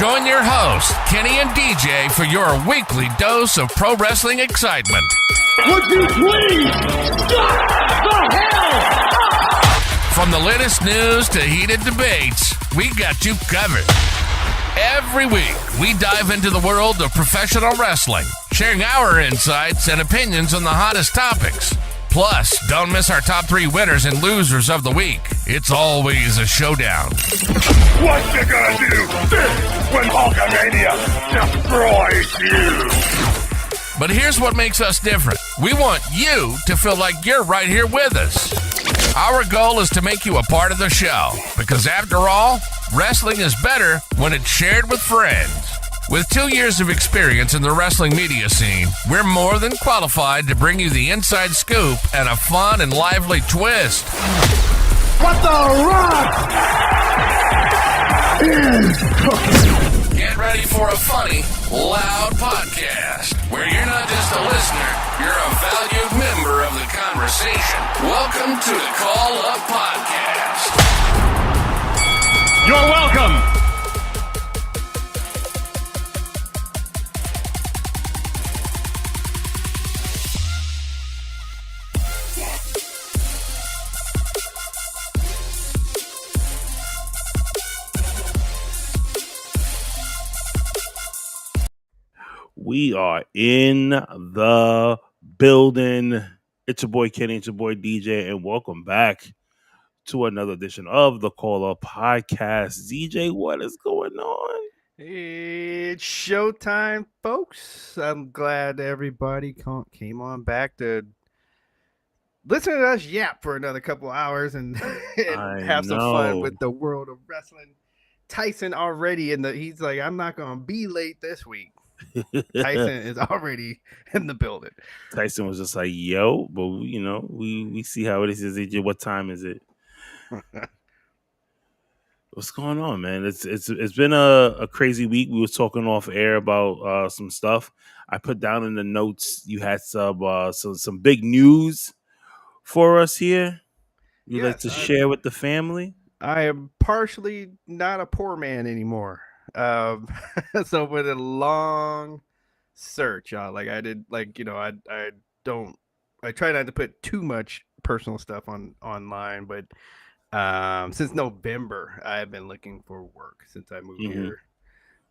Join your hosts, Kenny and DJ, for your weekly dose of pro wrestling excitement. Would you please shut the hell up? From the latest news to heated debates, we got you covered. Every week, we dive into the world of professional wrestling, sharing our insights and opinions on the hottest topics. Plus, don't miss our top 3 winners and losers of the week. It's always a showdown. What you gonna do when Hulkamania destroys you? But here's what makes us different. We want you to feel like you're right here with us. Our goal is to make you a part of the show, because after all, wrestling is better when it's shared with friends. With 2 years of experience in the wrestling media scene, we're more than qualified to bring you the inside scoop and a fun and lively twist. What the rock is cooking? Get ready for a funny, loud podcast where you're not just a listener, you're a valued member of the conversation. Welcome to the Call Up Podcast. You're welcome. We are in the building. It's your boy Kenny, it's your boy DJ, and welcome back to another edition of the Call Up Podcast. DJ, what is going on? It's showtime, folks. I'm glad everybody came on back to listen to us yap for another couple hours and have some fun with the world of wrestling. Tyson already he's like, I'm not going to be late this week. Tyson is already in the building. Tyson was just like, yo, but we see how it is. DJ, what time is it? What's going on, man? It's been a crazy week. We were talking off air about some stuff. I put down in the notes you had some big news for us here. You'd like to share with the family? I am partially not a poor man anymore. So with a long search, I try not to put too much personal stuff online, but since November I've been looking for work since I moved here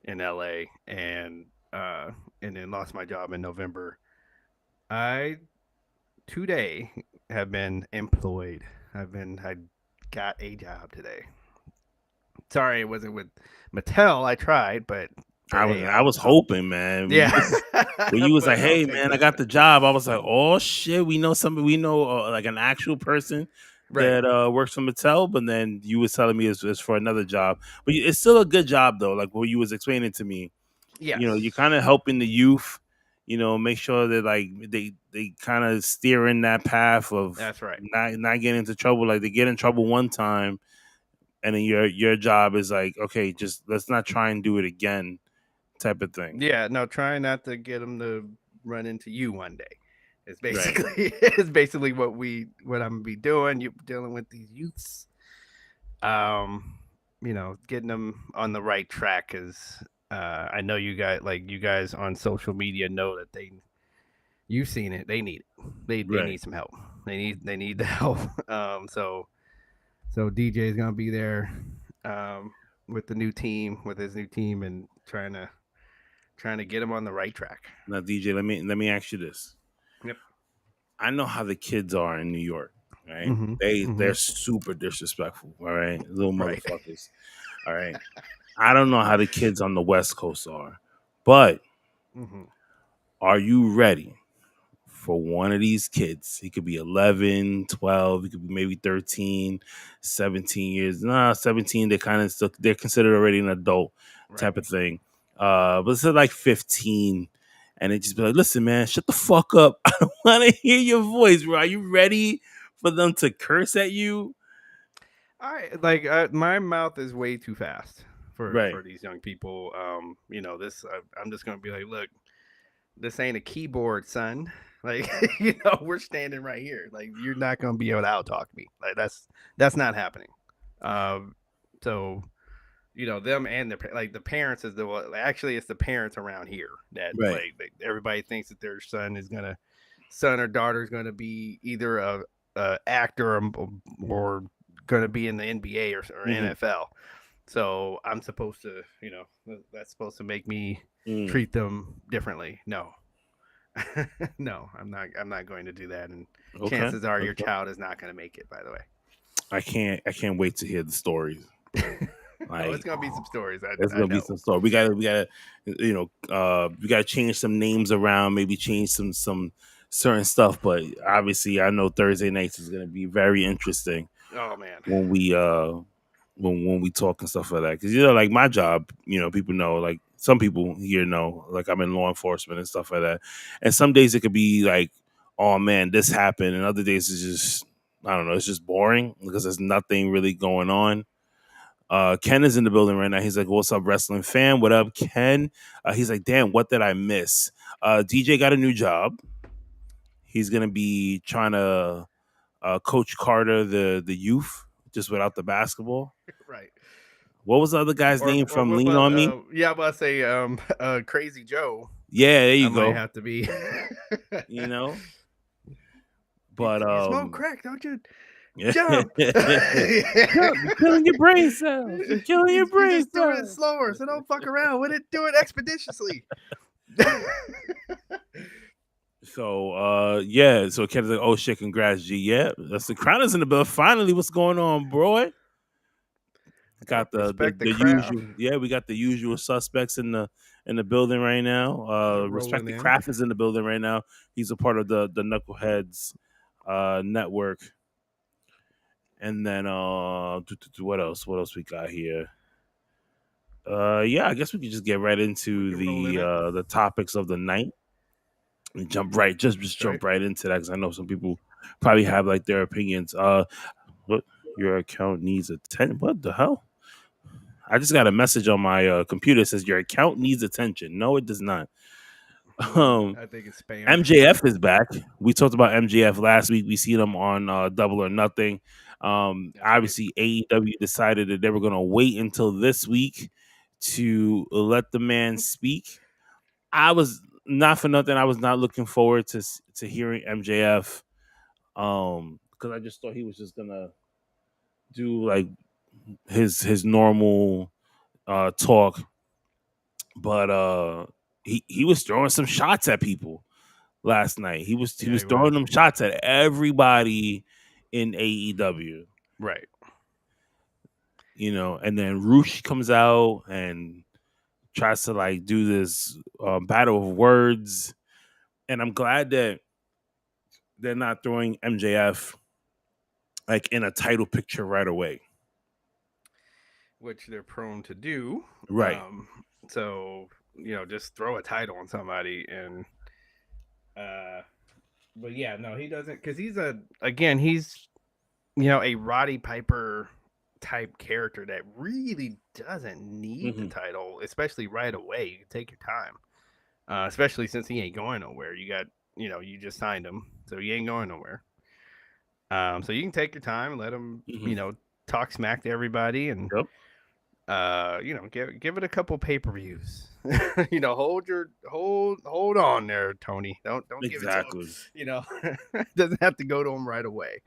in LA and then lost my job in November. I today have been employed. I got a job today. Sorry, it wasn't with Mattel. I tried, but I was hoping, man. Yeah. When you was like, "Hey, man, I got the job," I was like, "Oh shit, we know somebody. We know like an actual person that works for Mattel." But then you was telling me it's for another job, but it's still a good job though. Like what you was explaining to me. Yeah. You're kind of helping the youth. Make sure that like they kind of steer in that path of that's right. Not getting into trouble. Like they get in trouble one time. And then your job is like, okay, just let's not try and do it again, type of thing. Yeah, no, trying not to get them to run into you one day. It's basically what I'm gonna be doing. You're dealing with these youths, getting them on the right track. Because I know you guys on social media know that you've seen it. They need it. They need some help. They need the help. So DJ is gonna be there with his new team, and trying to get him on the right track. Now, DJ, let me ask you this. Yep. I know how the kids are in New York, right? They're super disrespectful, all right, little motherfuckers, all right. I don't know how the kids on the West Coast are, but are you ready for one of these kids? He could be 11, 12, he could be maybe 13, 17 years. 17, they're considered already an adult type of thing. But it's like 15, and they just be like, listen, man, shut the fuck up. I don't want to hear your voice, bro. Are you ready for them to curse at you? My mouth is way too fast for these young people. I'm just going to be like, look, this ain't a keyboard, son. Like, we're standing right here. Like, you're not going to be able to out-talk me. Like, that's not happening. So, them and the parents is actually it's the parents around here that Right. everybody thinks that their son or daughter is gonna be either a actor or gonna be in the NBA or NFL. So I'm supposed to, that's supposed to make me treat them differently. No. No, I'm not. I'm not going to do that. And chances are your child is not going to make it. By the way, I can't wait to hear the stories. It's gonna be some stories. There's gonna be some stories. We gotta, we gotta change some names around. Maybe change some certain stuff. But obviously, I know Thursday nights is gonna be very interesting. Oh man, when we talk and stuff like that, because like my job, people know, like some people here know, like I'm in law enforcement and stuff like that. And some days it could be like, oh man, this happened, and other days it's just, I don't know, it's just boring because there's nothing really going on. Ken is in the building right now. He's like, "What's up, wrestling fan? What up, Ken?" He's like, "Damn, what did I miss?" DJ got a new job. He's gonna be trying to Coach Carter the youth, just without the basketball. right. What was the other guy's name from Lean on Me? Yeah, I'm about to say Crazy Joe. Yeah, there you go. Might have to be. But you smoke crack, don't you? Yeah. Jump! You're killing your brain cells. You're killing your brain just cells. do it slower, so don't fuck around with it. Do it expeditiously. So so Ken's like, "Oh shit, congrats, G." Yeah, that's the Crown is in the bill. Finally, what's going on, bro? Got the usual. Yeah, we got the usual suspects in the building right now. Respect the Craft is in the building right now. He's a part of the Knuckleheads network. And then what else? What else we got here? I guess we could just get right into the topics of the night and jump right into that, because I know some people probably have like their opinions. What, your account needs attention? What the hell? I just got a message on my computer that says your account needs attention. No, it does not. I think it's spam. MJF is back. We talked about MJF last week. We see them on Double or Nothing. Obviously, AEW decided that they were going to wait until this week to let the man speak. I was not for nothing. I was not looking forward to hearing MJF, because I just thought he was just gonna do like his normal talk, but he was throwing some shots at people last night. He was throwing them shots at everybody in AEW. Right. And then Roosh comes out and tries to like do this battle of words. And I'm glad that they're not throwing MJF like in a title picture right away, which they're prone to do. Right. So, just throw a title on somebody and but yeah, no, he doesn't, because he's a Roddy Piper type character that really doesn't need the title, especially right away. You can take your time, especially since he ain't going nowhere. You got, you just signed him, so he ain't going nowhere. So you can take your time and let him, talk smack to everybody, and give it a couple pay-per-views. Hold on there, Tony. Don't exactly. Give it to him. Doesn't have to go to him right away.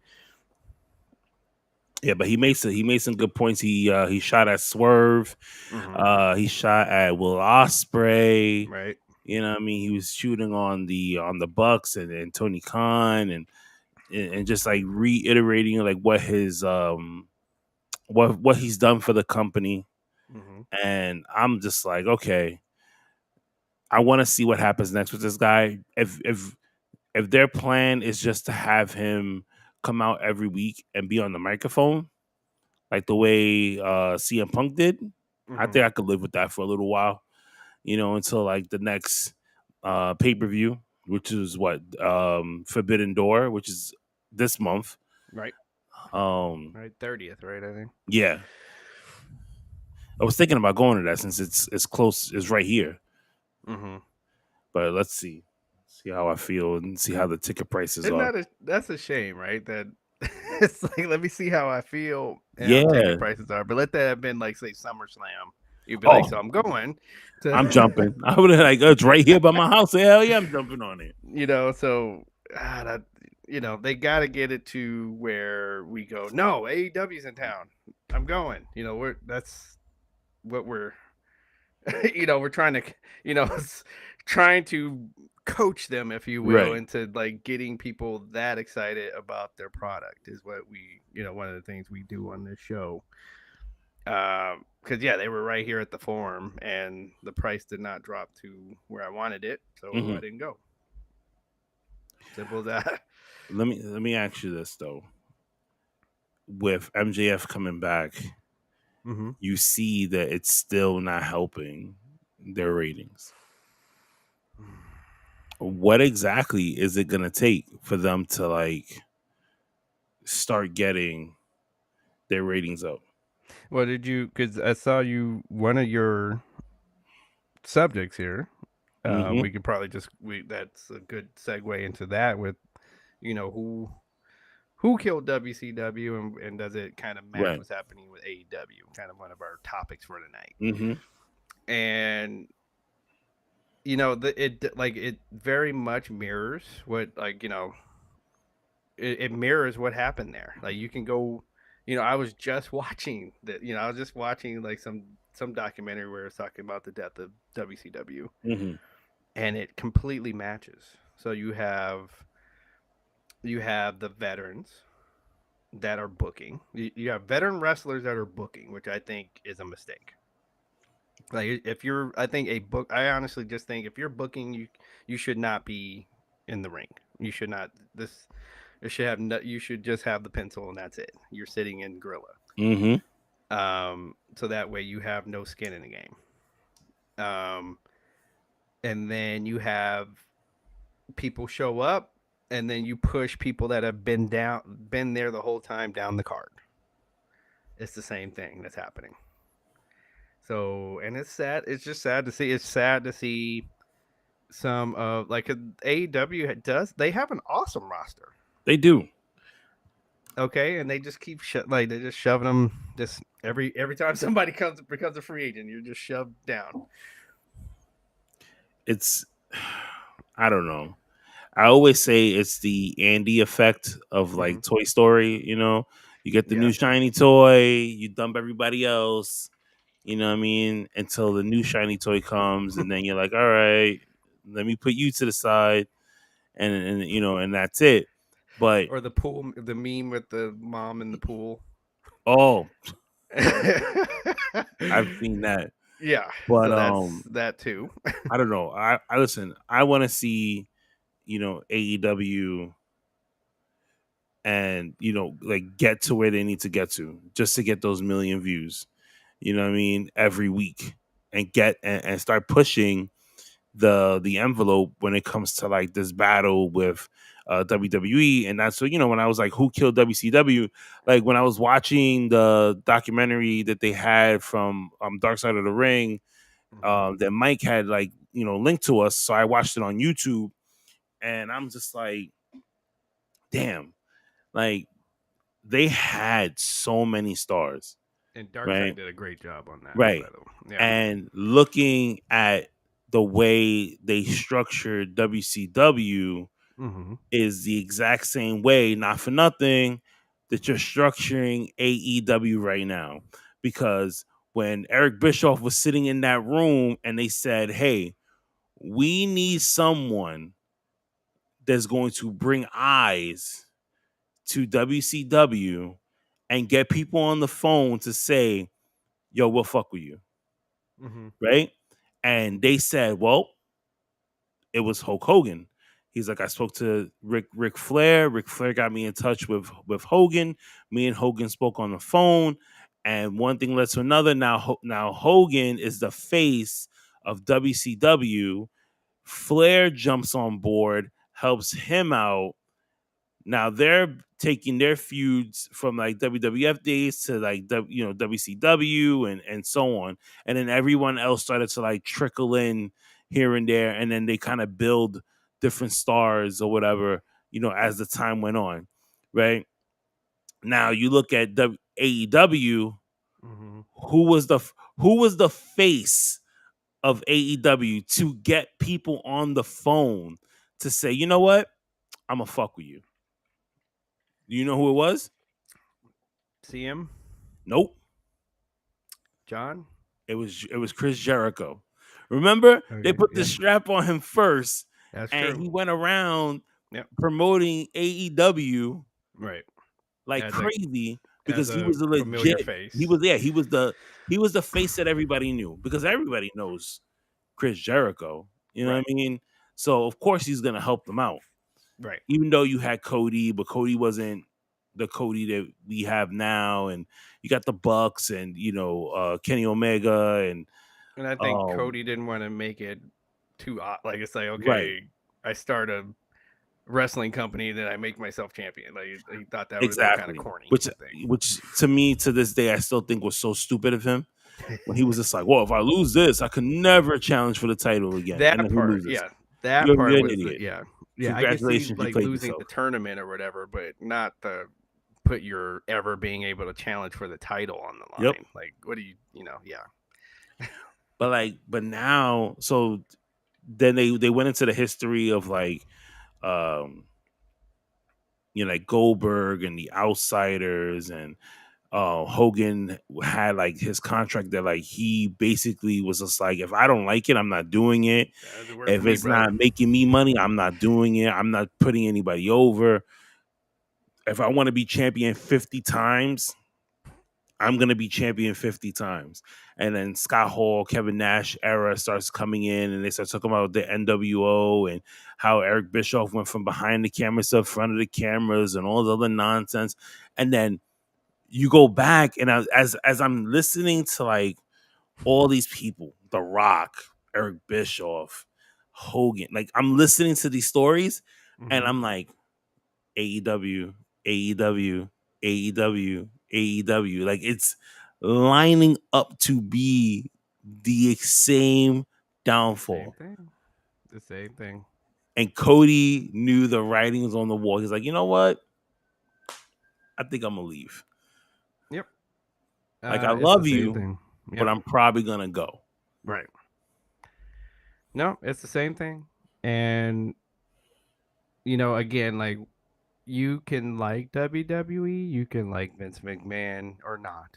Yeah, but he made some good points. He shot at Swerve. He shot at Will Ospreay. Right. You know what I mean? He was shooting on the Bucks and Tony Khan and just like reiterating like what his what he's done for the company. And I'm just like, okay, I want to see what happens next with this guy. If their plan is just to have him come out every week and be on the microphone, like the way CM Punk did, I think I could live with that for a little while, until like the next pay-per-view, which is what Forbidden Door, which is this month, right? 30th, right? I think. Yeah, I was thinking about going to that since it's close, it's right here. But let's see how I feel and see how the ticket prices are. That's a shame, right? That It's like, let me see how I feel and how Yeah. ticket prices are. But let that have been like, say, SummerSlam. You'd be like, Oh, so I'm going to, I'm jumping. I would have like, it's right here by my house. Hell yeah, I'm jumping on it. so that, they got to get it to where we go, no, AEW's in town. I'm going. That's what we're, we're trying to, trying to coach them, if you will, Right. into like getting people that excited about their product is what we, one of the things we do on this show. Because they were right here at the Forum, and the price did not drop to where I wanted it, so I didn't go. Simple as that. Let me ask you this though. With MJF coming back, you see that it's still not helping their ratings. What exactly is it gonna take for them to like start getting their ratings up? Well, because I saw one of your subjects here. We could probably that's a good segue into that with, who killed WCW, and does it kind of match Right. what's happening with AEW? Kind of one of our topics for tonight. Mm-hmm. And it very much mirrors what, it mirrors what happened there. Like, you can go, I was just watching that. I was just watching like some documentary where it's talking about the death of WCW, and it completely matches. So you have the veterans that are booking. You have veteran wrestlers that are booking, which I think is a mistake. Like, I honestly just think if you're booking, you should not be in the ring. You should not. You should just have the pencil, and that's it. You're sitting in Gorilla. So that way you have no skin in the game. And then you have people show up, and then you push people that have been there the whole time down the card. It's the same thing that's happening. So, and it's sad. It's just sad to see. It's sad to see some of like AEW they have an awesome roster. They do. Okay, and they just keep they just shoving them. Just every time somebody becomes a free agent, you're just shoved down. It's, I don't know. I always say it's the Andy effect of like Toy Story. You get the new shiny toy, you dump everybody else. You know what I mean? Until the new shiny toy comes, and then you're like, all right, let me put you to the side, and and that's it. But or the meme with the mom in the pool. Oh, I've seen that. Yeah, But so that's that too. I don't know. I listen. I want to see, AEW, and like get to where they need to get to, just to get those million views. You know what I mean? Every week, and and start pushing the envelope when it comes to like this battle with WWE. And that's what, when I was like, who killed WCW? Like when I was watching the documentary that they had from Dark Side of the Ring, that Mike had like, linked to us. So I watched it on YouTube, and I'm just like, damn, like they had so many stars. And Darkseid did a great job on that. Right. By the way. Yeah. And looking at the way they structured WCW is the exact same way, not for nothing, that you're structuring AEW right now. Because when Eric Bischoff was sitting in that room and they said, hey, we need someone that's going to bring eyes to WCW and get people on the phone to say, yo, we'll fuck with you. Right? And they said, well, it was Hulk Hogan. He's like, I spoke to Ric Flair. Ric Flair got me in touch with Hogan. Me and Hogan spoke on the phone, and one thing led to another. Now Hogan is the face of WCW. Flair jumps on board, helps him out. Now they're taking their feuds from like WWF days to like WCW and so on, and then everyone else started to like trickle in here and there, and then they kind of build different stars or whatever, as the time went on, right? Now you look at AEW. Mm-hmm. Who was the face of AEW to get people on the phone to say, you know what, I'm gonna fuck with you? Do you know who it was? CM Nope. John. It was Chris Jericho. Remember, they Okay. put the Yeah, strap on him first, that's and true. he went around Yep. promoting AEW Right. like As crazy as because he a was a familiar legit. He face. was he was the face that everybody knew because everybody knows Chris Jericho. You know what Right. I mean? So of course he's gonna help them out. Right. Even though you had Cody, but Cody wasn't the Cody that we have now, and you got the Bucks and Kenny Omega and And I think Cody didn't want to make it too odd. Like it's like, right, okay, I start a wrestling company, then I make myself champion. Like he thought that would have been kind of exactly. corny. Which I think. which to me to this day I still think was so stupid of him when he was just like, well, if I lose this, I could never challenge for the title again, and That then he part, loses. yeah, that You're part an was idiot. yeah. I could see Congratulations, you like played losing the yourself. tournament or whatever, but not the put your ever being able to challenge for the title on the line. Yep. Like, what do you, yeah. But now, so then they went into the history of like, like Goldberg and the Outsiders, and Hogan had like his contract that like he basically was just like, if I don't like it, I'm not doing it. That doesn't work for If me, it's brother. not making me money, I'm not doing it. I'm not putting anybody over. If I want to be champion 50 times, I'm going to be champion 50 times. And then Scott Hall, Kevin Nash era starts coming in, and they start talking about the NWO and how Eric Bischoff went from behind the cameras to front of the cameras and all the other nonsense. And then you go back, and as I'm listening to like all these people, The Rock, Eric Bischoff, Hogan, like I'm listening to these stories, and I'm like, AEW, AEW, AEW, AEW. Like it's lining up to be the same downfall. Same thing. The same thing. And Cody knew the writing was on the wall. He's like, you know what? I think I'm gonna leave. Yep. Like I It's love the same you, thing. but Yep. I'm probably gonna go. Right. No, it's the same thing. And again, like you can like WWE, you can like Vince McMahon or not.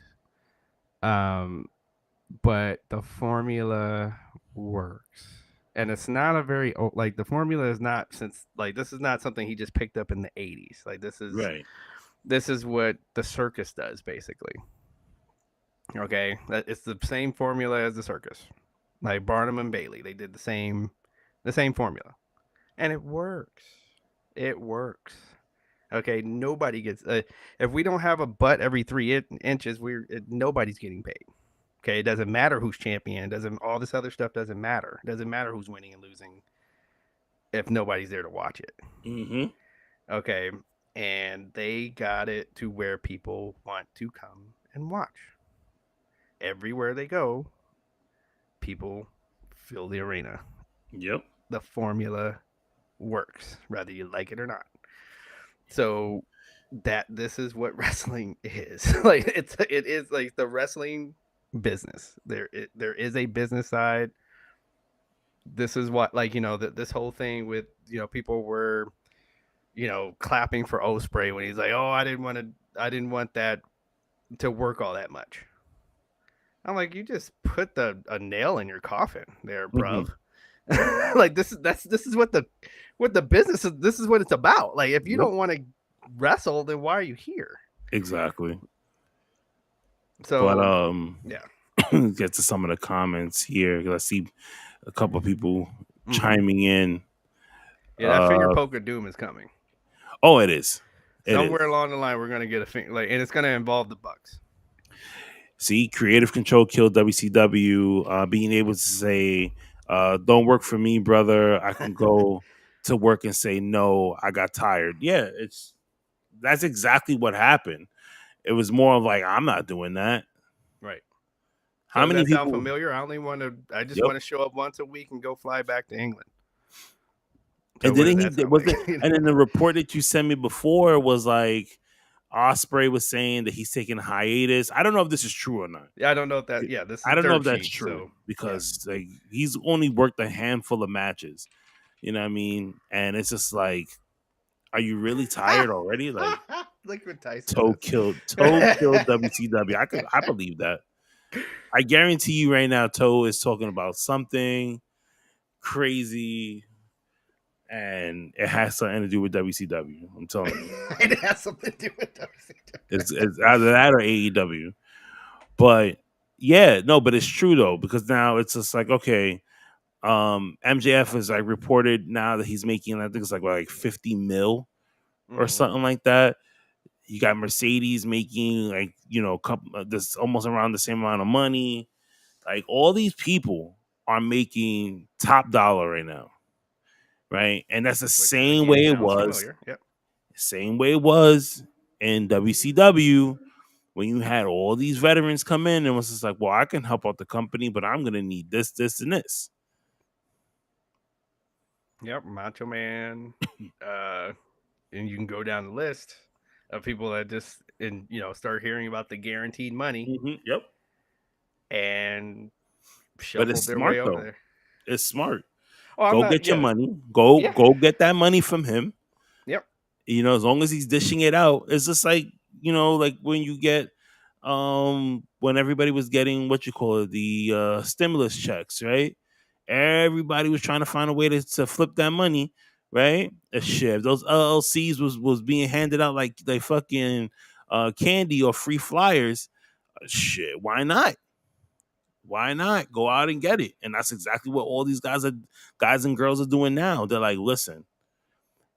But the formula works. And it's not a very like the formula is not since like this is not something he just picked up in the 80s. Like this is what the circus does basically. Okay? It's the same formula as the circus. Like Barnum and Bailey, they did the same formula. And it works. It works. Okay, nobody gets if we don't have a butt every 3 inches, nobody's getting paid. Okay, it doesn't matter who's champion. All this other stuff doesn't matter. It doesn't matter who's winning and losing if nobody's there to watch it. Mm-hmm. Okay, and they got it to where people want to come and watch. Everywhere they go, people fill the arena. Yep. The formula works, whether you like it or not. So this is what wrestling is. Like it is like the wrestling business. There is a business side. This is what this whole thing with people were clapping for Ospreay when he's like, oh, I didn't want that to work all that much. I'm like, you just put a nail in your coffin there, bruv. Mm-hmm. Like this is what the business is. This is what it's about. Like if you don't want to wrestle, then why are you here? Exactly. So, but yeah. Get to some of the comments here. Let's see a couple of people chiming in. Yeah, that finger poke of doom is coming. Oh, it is. Somewhere along the line, we're gonna get a finger, and it's gonna involve the Bucks. See, creative control killed WCW. Being able to say, "Don't work for me, brother. I can go to work and say no. I got tired." Yeah, that's exactly what happened. It was more of like, I'm not doing that. Right. How so many that people sound familiar? I just want to show up once a week and go fly back to England. So and then and then the report that you sent me before was like, Ospreay was saying that he's taking a hiatus. I don't know if this is true or not. Yeah, I don't know if that. Yeah, this is I don't know if dirt that's sheet, true so, because like he's only worked a handful of matches. You know what I mean? And it's just like, are you really tired already? Like look what Tyson toe says. killed WCW. I believe that. I guarantee you right now, Toe is talking about something crazy, and it has something to do with WCW. I'm telling you, It has something to do with WCW. it's either that or AEW. But yeah, no, but it's true though, because now it's just like, okay, MJF is like reported now that he's making, I think it's like 50 mil or something like that. You got Mercedes making like, you know, this almost around the same amount of money. Like all these people are making top dollar right now. Right. And that's the same way it was. Yep. Same way it was in WCW when you had all these veterans come in and was just like, well, I can help out the company, but I'm gonna need this, this, and this. Yep, Macho Man. And you can go down the list of people that just start hearing about the guaranteed money. Yep. And But shuffled it's their smart way though. over there. It's smart. Oh, Go get your money. Go get that money from him. Yep. You know, as long as he's dishing it out, it's just like, you know, like when you get when everybody was getting the stimulus checks, right? Everybody was trying to find a way to flip that money, right? Shit, those LLCs was being handed out like they fucking candy or free flyers. Shit, why not? Why not go out and get it? And that's exactly what all these guys and girls are doing now. They're like, listen,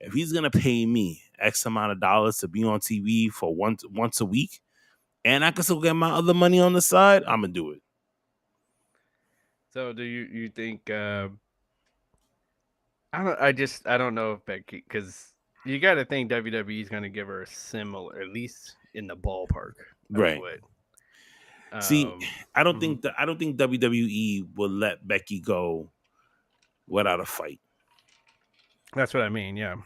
if he's gonna pay me X amount of dollars to be on TV for once a week, and I can still get my other money on the side, I'm gonna do it. So do you think? I don't know if Becky, because you got to think WWE is going to give her a similar, at least in the ballpark, right? See, I don't think WWE will let Becky go without a fight. That's what I mean. Yeah,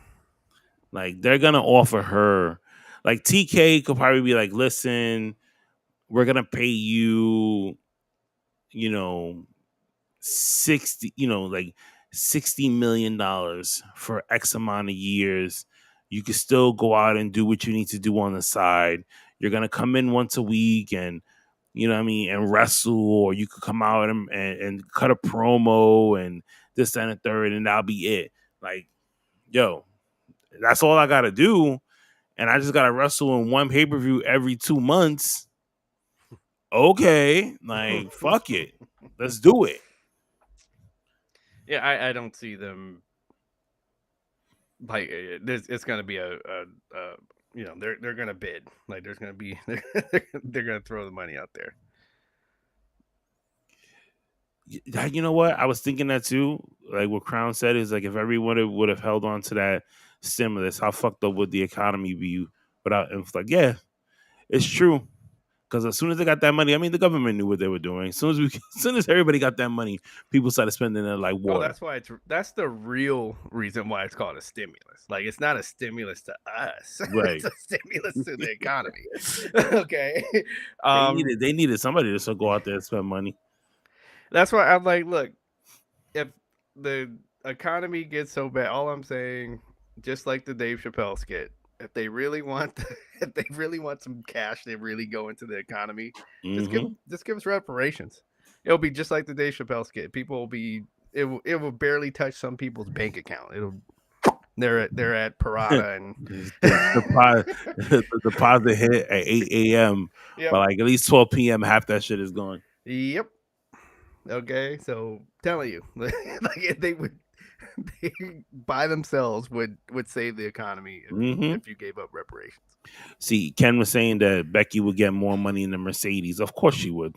like they're gonna offer her. Like TK could probably be like, listen, we're gonna pay you, you know, $60 million for X amount of years. You can still go out and do what you need to do on the side. You're gonna come in once a week and, you know what I mean, and wrestle, or you could come out and cut a promo and this, that, and the third, and that'll be it. Like, yo, that's all I gotta do. And I just gotta wrestle in one pay-per-view every 2 months. Okay, like fuck it. Let's do it. Yeah, I don't see them like it's going to be a they're going to bid. Like there's going to be they're going to throw the money out there. You know what? I was thinking that too. Like what Crown said is like if everyone would have held on to that stimulus, how fucked up would the economy be without? And it's like, yeah, it's true. Because as soon as they got that money, I mean, the government knew what they were doing. As soon as everybody got that money, people started spending it like water. Oh, that's why that's the real reason why it's called a stimulus. Like it's not a stimulus to us, right? It's a stimulus to the economy. Okay, they needed somebody to go out there and spend money. That's why I'm like, look, if the economy gets so bad, all I'm saying, just like the Dave Chappelle skit, if they really want some cash, they really go into the economy. Just give us reparations. It'll be just like the Dave Chappelle skit. People will be it will barely touch some people's bank account. They're at Parada and the deposit hit at 8 a.m. Yep. But like at least 12 p.m. half that shit is gone. Yep. Okay, so telling you, like they by themselves would save the economy if you gave up reparations. See, Ken was saying that Becky would get more money in the Mercedes. Of course she would.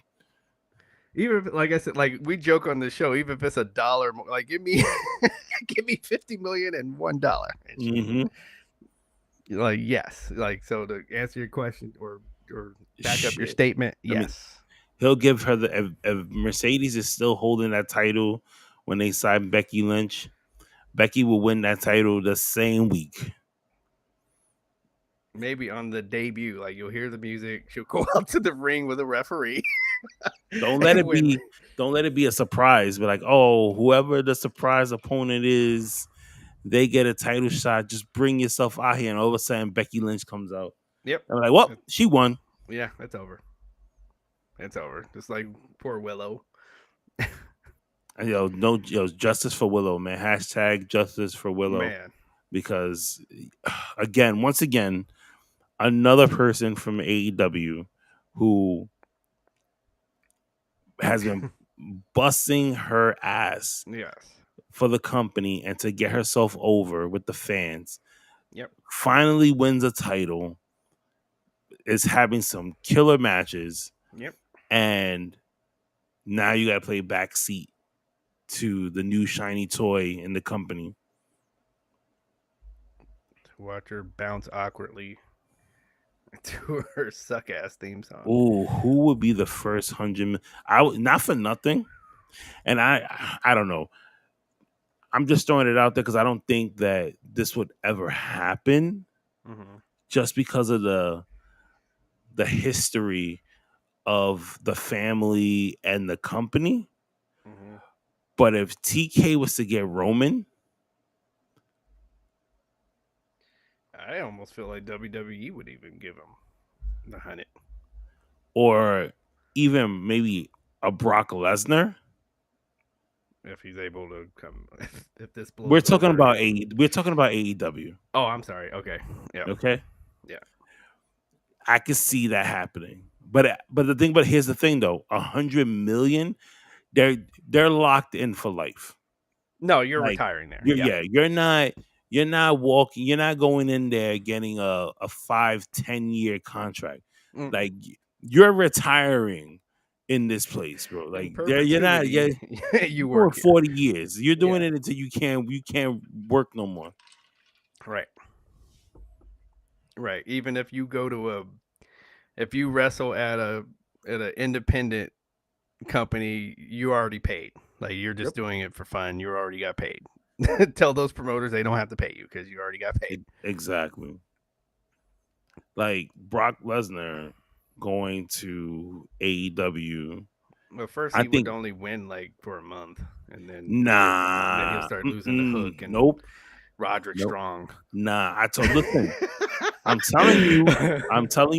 Even if, like I said, like we joke on the show, even if it's $1 more, like give me $50 million and $1. Like yes, like so to answer your question or back up your statement, yes. I mean, he'll give her if Mercedes is still holding that title when they sign Becky Lynch, Becky will win that title the same week. Maybe on the debut, like you'll hear the music, she'll go out to the ring with a referee. Don't let it be. Don't let it be a surprise. Be like, oh, whoever the surprise opponent is, they get a title shot. Just bring yourself out here, and all of a sudden, Becky Lynch comes out. Yep. I'm like, well, she won. Yeah, it's over. It's over. Just like poor Willow. Justice for Willow, man. Hashtag justice for Willow. Man. Because, once again, another person from AEW who has been busting her ass for the company and to get herself over with the fans. Yep. Finally wins a title, is having some killer matches. Yep. And now you got to play backseat to the new shiny toy in the company. Watch her bounce awkwardly to her suck ass theme song. Oh, who would be the first 100? Not for nothing, and I don't know. I'm just throwing it out there because I don't think that this would ever happen, just because of the history of the family and the company. But if TK was to get Roman, I almost feel like WWE would even give him the 100. Or even maybe a Brock Lesnar. If he's able to come, if this blows we're talking over. about AEW. Oh, I'm sorry. Okay. Yeah. Okay. Yeah. I can see that happening, but here's the thing though: 100 million, they're locked in for life. No, you're retiring there. You're not walking. You're not going in there getting a 5-10 year contract. Like you're retiring in this place, bro. Like you're not. You work 40 years. You're doing it until you can't work no more. Right. Right. Even if you go to if you wrestle at an independent company, you already paid. Like you're just doing it for fun. You already got paid. Tell those promoters they don't have to pay you because you already got paid. Exactly. Like Brock Lesnar going to AEW. Well, first he would only win like for a month, and then then he'll start losing the hook. And Roderick Strong. Nah, listen. I'm telling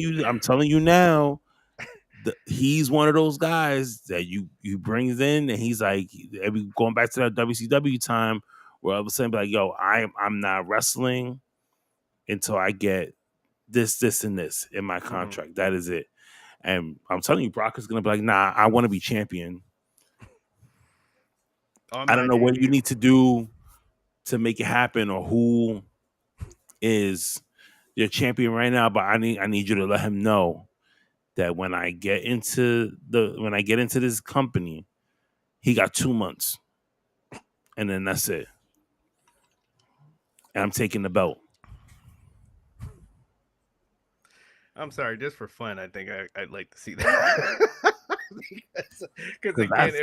you now. He's one of those guys that you brings in, and he's like, going back to that WCW time, where I was saying, like, yo, I'm not wrestling until I get this, and this in my contract. That is it. And I'm telling you, Brock is gonna be like, nah, I want to be champion. I don't know what you need to do to make it happen, or who is your champion right now, but I need you to let him know that when I get into this company, he got 2 months, and then that's it. And I'm taking the belt. I'm sorry, just for fun, I think I'd like to see that. Because again,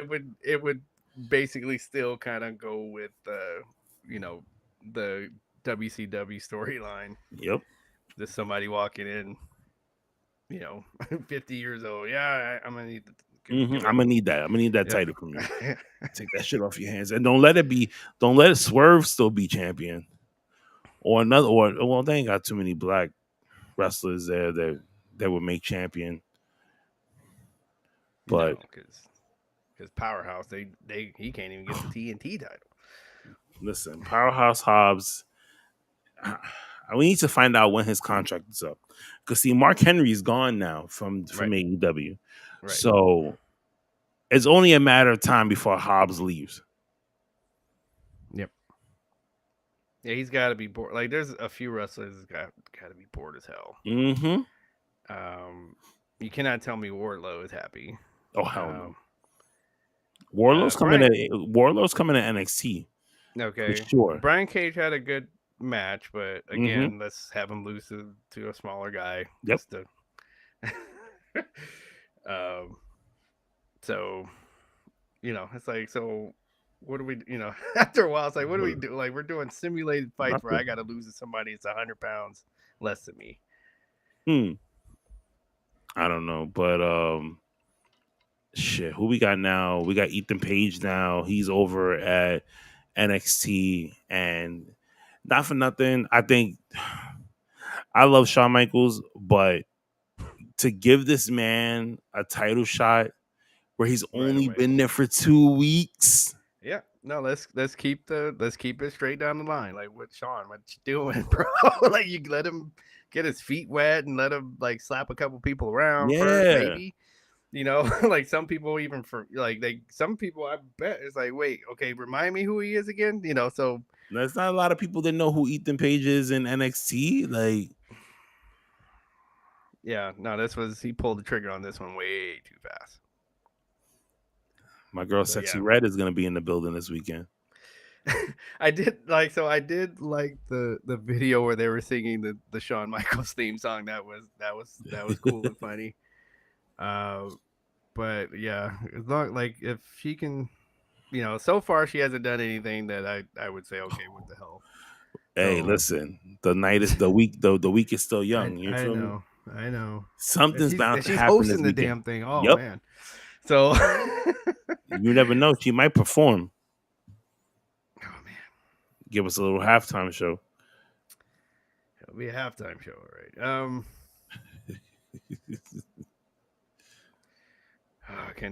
it would basically still kind of go with the WCW storyline. Yep. Just somebody walking in, 50 years old. Yeah, I'm gonna need. I'm gonna need that. I'm gonna need that title from you. Take that shit off your hands, and don't let Swerve still be champion, or they ain't got too many black wrestlers there that would make champion. But because Powerhouse, he can't even get the TNT title. Listen, Powerhouse Hobbs. We need to find out when his contract is up, because see, Mark Henry's gone now from AEW, so it's only a matter of time before Hobbs leaves. Yep. Yeah, he's got to be bored. Like, there's a few wrestlers got to be bored as hell. Mm-hmm. You cannot tell me Wardlow is happy. Oh hell no. Wardlow's coming to NXT. Okay, for sure. Brian Cage had a good match, but again, let's have him lose to a smaller guy. Yep. Just to, so it's like, so what do we, after a while, it's like, what do we do? Like, we're doing simulated fights where I got to lose to somebody that's 100 pounds less than me. I don't know, but shit. Who we got now? We got Ethan Page now. He's over at NXT, and not for nothing. I think I love Shawn Michaels, but to give this man a title shot where he's Right only away. been there for 2 weeks. Yeah. No, let's keep it straight down the line. Like, what you doing, bro? Like, you let him get his feet wet and let him like slap a couple people around first, Yeah. maybe. Like some people even some people I bet it's like, wait, okay, remind me who he is again. So There's not a lot of people that know who Ethan Page is in NXT. Like, yeah, no, he pulled the trigger on this one way too fast. my girl So, Sexy yeah. Red is gonna be in the building this weekend. I did like the video where they were singing the Shawn Michaels theme song. That was cool and funny. But yeah, as long like if she can, so far she hasn't done anything that I would say, okay, what the hell. Hey, So, listen, the night is the week. The week is still young. You I feel me? know, I know. Something's bound to She's happen this hosting the weekend. damn thing. Oh Yep. man. So You never know. She might perform. oh man, Give us a little halftime show. it'll be a halftime show, all right?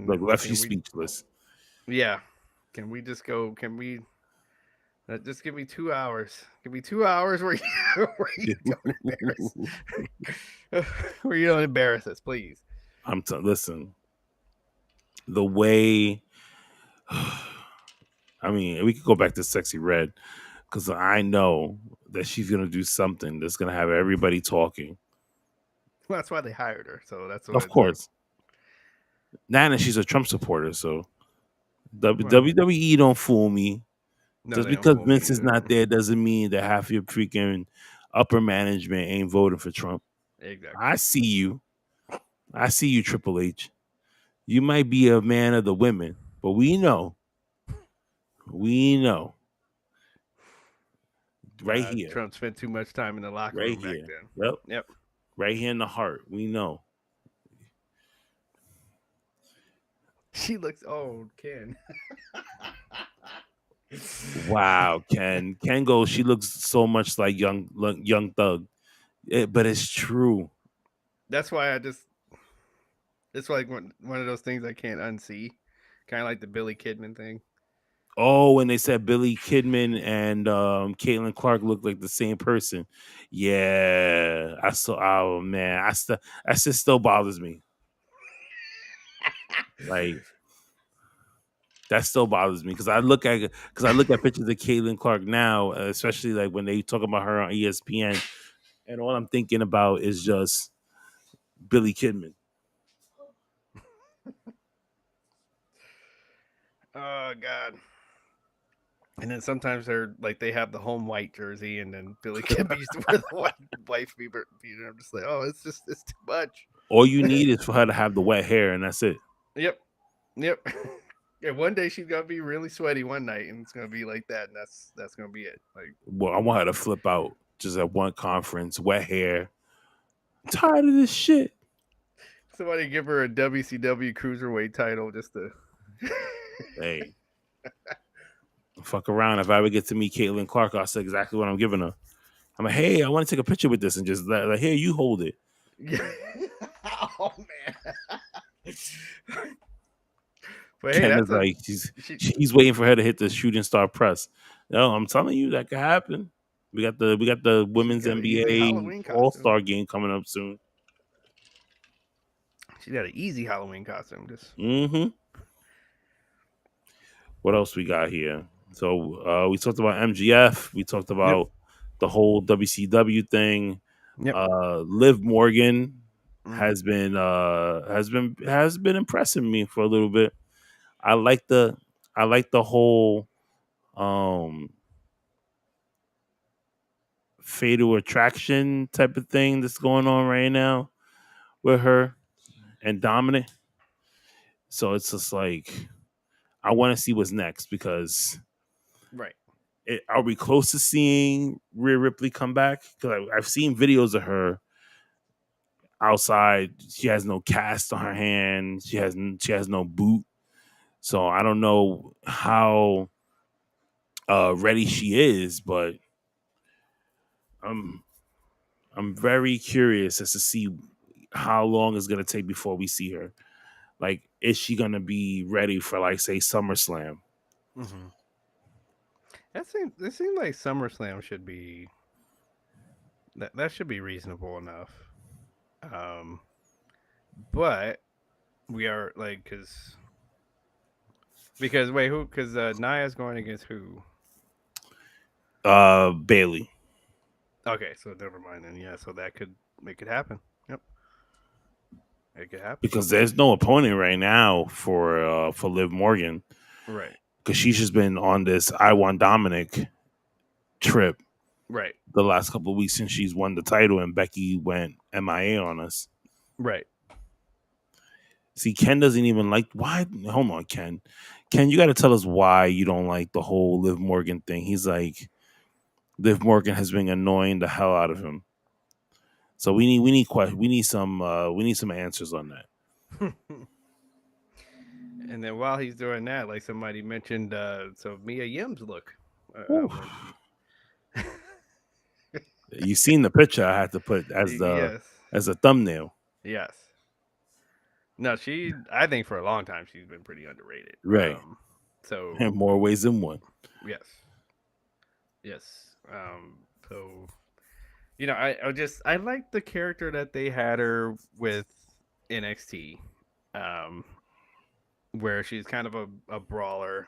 Look, left you speechless. Yeah. Can we just go? Can we? Just give me 2 hours. Give me 2 hours where you don't embarrass, where you don't embarrass us, please. Listen. The way, I mean, we could go back to Sexy Red because I know that she's gonna do something that's gonna have everybody talking. Well, that's why they hired her. So that's what. Of course. Nana, she's a Trump supporter, so WWE don't fool me. No, Just they don't because fool me Vince is either. not there doesn't mean that half your freaking upper management ain't voting for Trump. Exactly. I see you. I see you, Triple H. You might be a man of the women, but we know. We know. Right here. Trump spent too much time in the locker Right room here. back then. Yep. Right here in the heart. We know. She looks old, Ken. Wow, Ken. Ken goes, she looks so much like young Thug. But it's true. That's why it's like one of those things I can't unsee. Kind of like the Billy Kidman thing. Oh, and they said Billy Kidman and Caitlin Clark look like the same person. Yeah, I saw. Oh man, that shit still bothers me. Like that still bothers me because I look at pictures of Caitlin Clark now, especially like when they talk about her on ESPN, and all I'm thinking about is just Billy Kidman. Oh God. And then sometimes they have the home white jersey, and then Billy Kidman used to wear the white fever. I'm just like, oh, it's too much. All you need is for her to have the wet hair, and that's it. Yep. Yeah, one day she's gonna be really sweaty one night, and it's gonna be like that, and that's gonna be it. Like, well, I want her to flip out just at one conference, wet hair. I'm tired of this shit. Somebody give her a WCW cruiserweight title just to. Hey. Fuck around. If I ever get to meet Caitlin Clark, I'll say exactly what I'm giving her. I'm like, hey, I want to take a picture with this and just like here, you hold it. Oh man. But Ken is like she's waiting for her to hit the shooting star press. No, I'm telling you that could happen. We got the women's NBA All-Star game coming up soon. She got an easy Halloween costume. Just What else we got here? So we talked about MGF. We talked about the whole WCW thing. Yep. Liv Morgan has been impressing me for a little bit. I like the whole fatal attraction type of thing that's going on right now with her and Dominic. So it's just like I want to see what's next because are we close to seeing Rhea Ripley come back? Because I've seen videos of her outside. She has no cast on her hand. She has no boot. So I don't know how ready she is, but I'm very curious as to see how long it's gonna take before we see her. Like, is she gonna be ready for, like, say, SummerSlam? Mm-hmm. It seems like SummerSlam should be that should be reasonable enough. Um, but we are like because wait, who? Because Naya's going against who? Bailey. Okay, so never mind then. Yeah, so that could make it happen. Yep, it could happen. Because there's no opponent right now for Liv Morgan, Right, because she's just been on this I want Dominic trip right, the last couple of weeks since she's won the title, and Becky went MIA on us. right. See, Ken doesn't even like why. Hold on, Ken. Ken, you got to tell us why you don't like the whole Liv Morgan thing. He's like, Liv Morgan has been annoying the hell out of him. So we need some answers on that. And then while he's doing that, like somebody mentioned, so Mia Yim's look when she. You seen the picture I had to put Yes. as a thumbnail. Yes. No, I think for a long time she's been pretty underrated. Right. So In more ways than one. yes. Yes. So I like the character that they had her with NXT. Where she's kind of a brawler.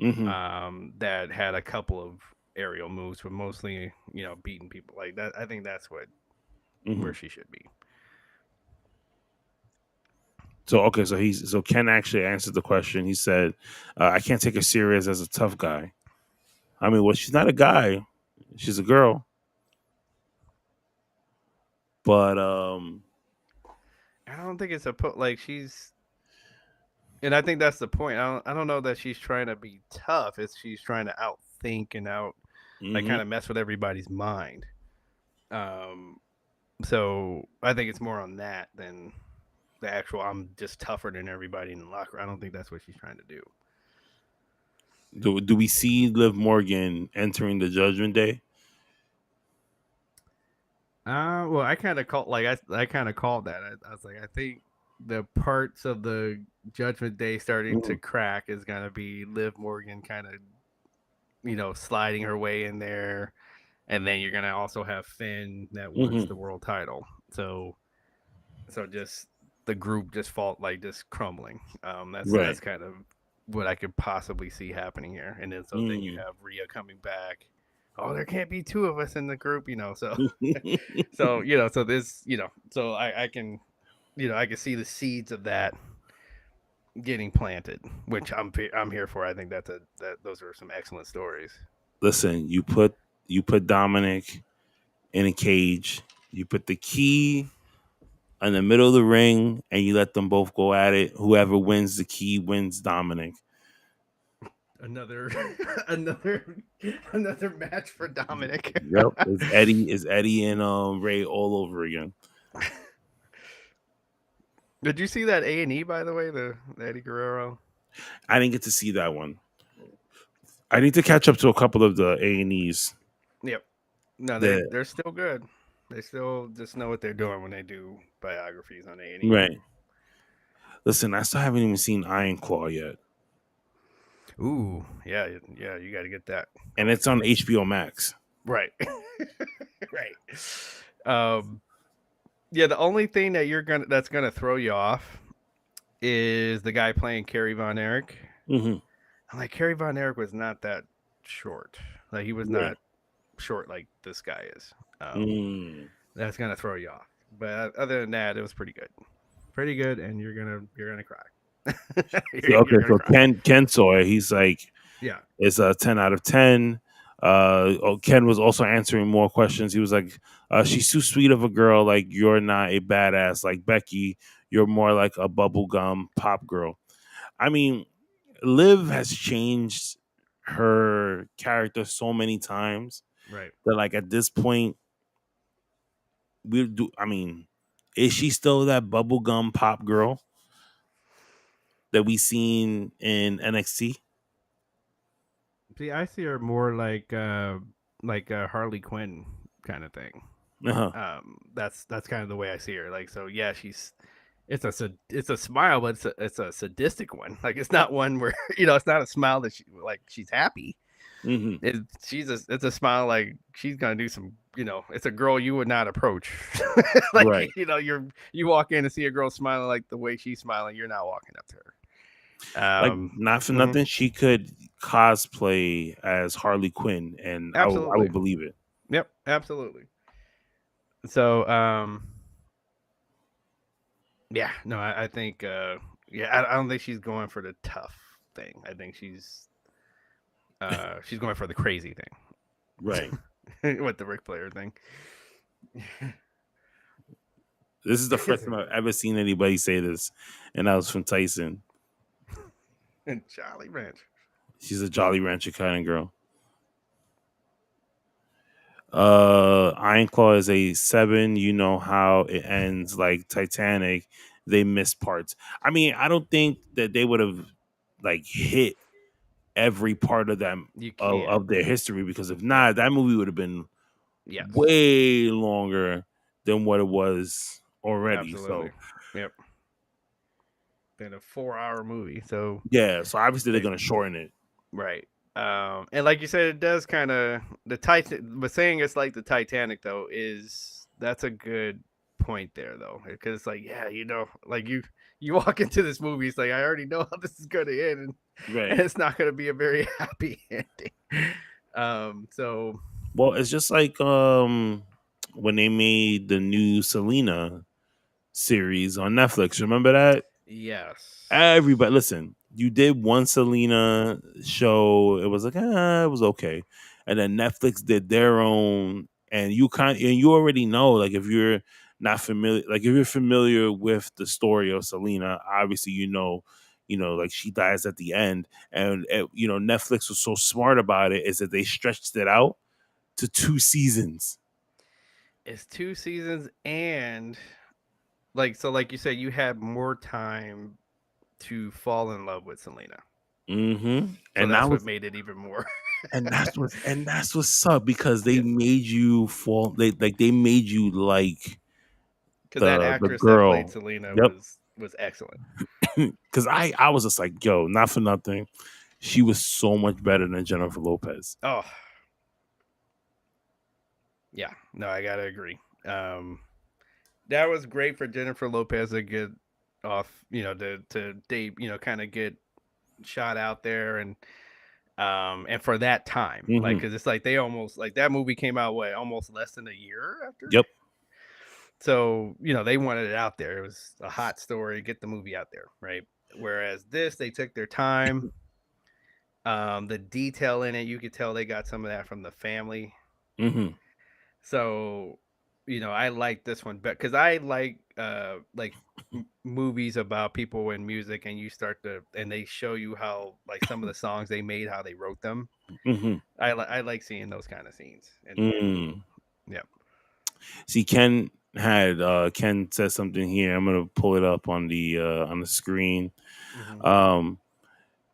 Mm-hmm. That had a couple of aerial moves, but mostly, beating people like that. I think that's where she should be. So okay, so Ken actually answered the question. He said, "I can't take her serious as a tough guy." I mean, well, she's not a guy; she's a girl. But I don't think it's like she's, and I think that's the point. I don't know that she's trying to be tough. It's she's trying to outthink and like kind of mess with everybody's mind. So I think it's more on that than the actual I'm just tougher than everybody in the locker. I don't think that's what she's trying to do. Do we see Liv Morgan entering the Judgment Day? Well, I kind of called I kind of called that. I was like, I think the parts of the Judgment Day starting to crack is gonna be Liv Morgan kind of, sliding her way in there, and then you're gonna also have Finn that wants the world title. So just the group just just crumbling. That's kind of what I could possibly see happening here. And then then you have Rhea coming back. Oh, there can't be two of us in the group, so so this, so I can I can see the seeds of that getting planted, which I'm here for. I think that those are some excellent stories. Listen, you put Dominic in a cage. You put the key in the middle of the ring, and you let them both go at it. Whoever wins the key wins Dominic. Another match for Dominic. Yep, it's Eddie and Ray all over again. Did you see that A&E, by the way, the Eddie Guerrero? I didn't get to see that one. I need to catch up to a couple of the A&Es. Yep. No, they're still good. They still just know what they're doing when they do biographies on A&E. Right. Listen, I still haven't even seen Iron Claw yet. Ooh, yeah, you got to get that. And it's on HBO Max. Right. Right. Yeah, the only thing that's gonna throw you off is the guy playing Kerry Von Erich. Mm-hmm. I'm like, Kerry Von Erich was not that short. Like he was not short like this guy is. That's gonna throw you off. But other than that, it was pretty good, and you're gonna cry. So Ken Sawyer, he's like, yeah, it's a 10 out of 10. Ken was also answering more questions. He was like, she's too sweet of a girl. Like, you're not a badass like Becky. You're more like a bubblegum pop girl. I mean, Liv has changed her character so many times, right? that like at this point, I mean, Is she still that bubblegum pop girl that we seen in NXT? See, I see her more like a Harley Quinn kind of thing. Uh-huh. That's kind of the way I see her. Like, so yeah, it's a smile, but it's a sadistic one. Like, it's not one where it's not a smile that she's happy. Mm-hmm. It's a smile like she's gonna do some. It's a girl you would not approach. Like, Right. you walk in and see a girl smiling like the way she's smiling, you're not walking up to her. Like, not for nothing, she could cosplay as Harley Quinn, and I Absolutely. would believe it. Yep, absolutely. So, yeah, no, I think, I don't think she's going for the tough thing. I think she's going for the crazy thing, Right. with the Ric Flair thing. This is the first time I've ever seen anybody say this, and that was from Tyson. And Jolly Rancher. She's a Jolly Rancher kind of girl. Iron Claw is a 7. You know how it ends, like Titanic. They missed parts. I mean, I don't think that they would have like hit every part of them of their history, because if not, that movie would have been way longer than what it was already. Absolutely. So, yep. Been a 4-hour movie, so yeah. So obviously they're gonna shorten it, right? And like you said, it does kind of the Titan. But saying it's like the Titanic though that's a good point there though, because it's like, yeah, like you walk into this movie, it's like, I already know how this is going to end, and it's not going to be a very happy ending. So, well, it's just like when they made the new Selena series on Netflix. Remember that? Yes. Everybody, listen. You did one Selena show. It was like, it was okay, and then Netflix did their own. And you already know, like, if you're not familiar, like if you're familiar with the story of Selena, obviously like she dies at the end, and Netflix was so smart about it is that they stretched it out to 2 seasons. It's 2 seasons, and like you said, you had more time to fall in love with Selena. Mm-hmm. So and that's what made it even more. and that's what's up, because they made you fall. They made you like, because that actress girl that played Selena was excellent. Because I was just like, yo, not for nothing, she was so much better than Jennifer Lopez. Oh, yeah, no, I gotta agree. That was great for Jennifer Lopez to get off, to date, kind of get shot out there, and for that time, like, because it's like they almost, like, that movie came out almost less than a year after. Yep. So they wanted it out there. It was a hot story. Get the movie out there, right? Whereas this, they took their time. The detail in it, you could tell they got some of that from the family. Mm-hmm. So, I like this one better because I like movies about people in music, and and they show you how, like, some of the songs they made, how they wrote them. Mm-hmm. I like seeing those kind of scenes. And, yeah. See, Ken said something here. I'm gonna pull it up on the screen. Mm-hmm.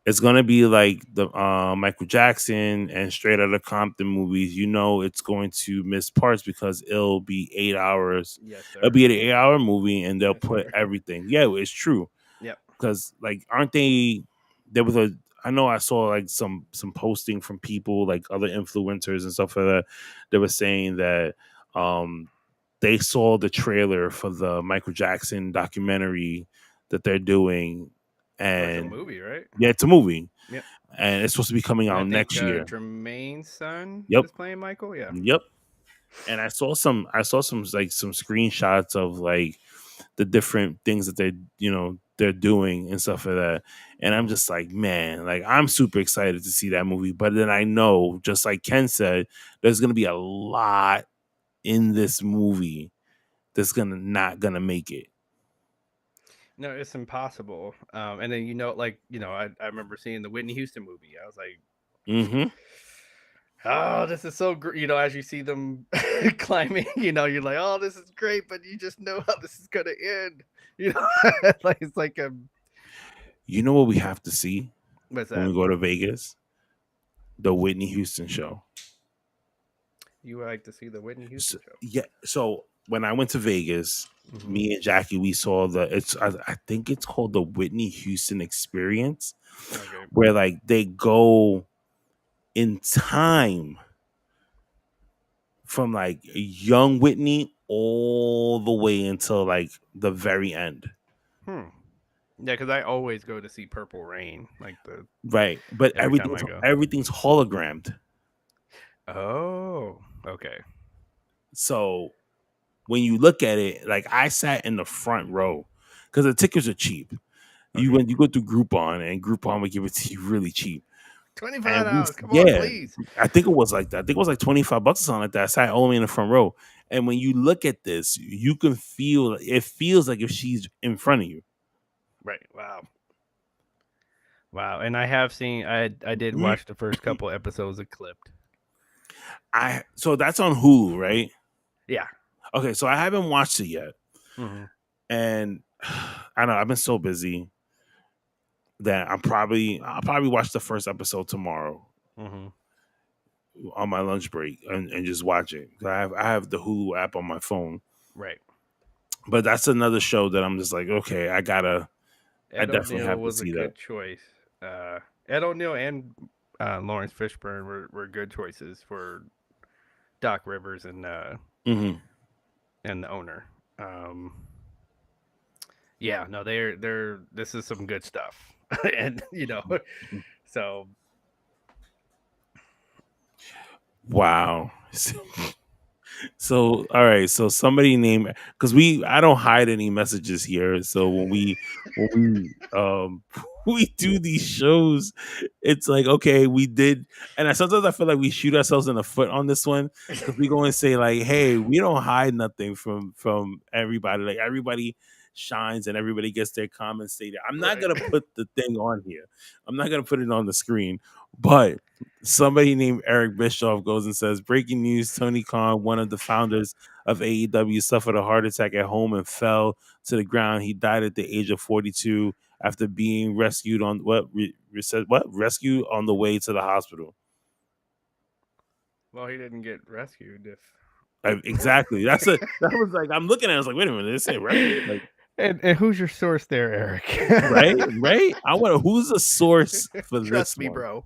It's gonna be like the Michael Jackson and Straight Outta Compton movies. It's going to miss parts because it'll be 8 hours. Yes, sir. It'll be an 8-hour movie, and they'll put everything. Yeah, it's true. Yep. Because, like, aren't they? There was I know I saw like some posting from people, like other influencers and stuff like that. They were saying that they saw the trailer for the Michael Jackson documentary that they're doing. And it's a movie, right? Yeah, it's a movie. Yep. And it's supposed to be coming out next year. Jermaine's son is playing Michael. Yeah. Yep. And I saw some like some screenshots of like the different things that they're doing and stuff like that. And I'm just like, man, like, I'm super excited to see that movie. But then I know, just like Ken said, there's gonna be a lot in this movie that's not gonna make it. No, it's impossible. And then I remember seeing the Whitney Houston movie. I was like, Oh, this is so great. As you see them climbing, you're like, oh, this is great, but you just know how this is going to end. It's like a. You know what we have to see What's when that? we go to Vegas? The Whitney Houston show. You would like to see the Whitney Houston show? Yeah. So when I went to Vegas, me and Jackie, we saw I think it's called the Whitney Houston Experience, Okay. where like they go in time from like young Whitney all the way until like the very end. Yeah, because I always go to see Purple Rain, Right, but every time I go. everything's hologrammed. Oh, okay. So when you look at it, like I sat in the front row because the tickets are cheap. You when you go through Groupon, and Groupon would give it to you really cheap. $25. Come on, please. I think it was like that. I think it was like $25 or something like that. I sat all the way in the front row. And when you look at this, you can feel it feels like if she's in front of you. Right. Wow. And I have seen I did watch the first couple episodes of Clipped. So that's on Hulu, right? Yeah. Okay, so I haven't watched it yet. And I don't know, I've been so busy that I'll probably watch the first episode tomorrow on my lunch break and just watch it. I have the Hulu app on my phone. Right. But that's another show that I'm just like, okay, I definitely O'Neal have to was see a that. good choice. Ed O'Neal and Lawrence Fishburne were good choices for Doc Rivers and the owner. Yeah, no, they're this is some good stuff. And so wow. So all right, so somebody named because I don't hide any messages here. So when we we do these shows, it's like okay, we did, and sometimes I feel like we shoot ourselves in the foot on this one because we go and say like, hey, we don't hide nothing from everybody. Like everybody shines and everybody gets their comments stated. I'm not gonna put the thing on here. I'm not gonna put it on the screen, but somebody named Eric Bischoff goes and says, breaking news, Tony Khan, one of the founders of AEW, suffered a heart attack at home and fell to the ground. He died at the age of 42 after being rescued on rescued on the way to the hospital. Well, he didn't get rescued exactly. That was like I'm looking at it, I was like, wait a minute, this ain't right. Like, and who's your source there, Eric? right? I wonder who's the source for this. Trust me, bro.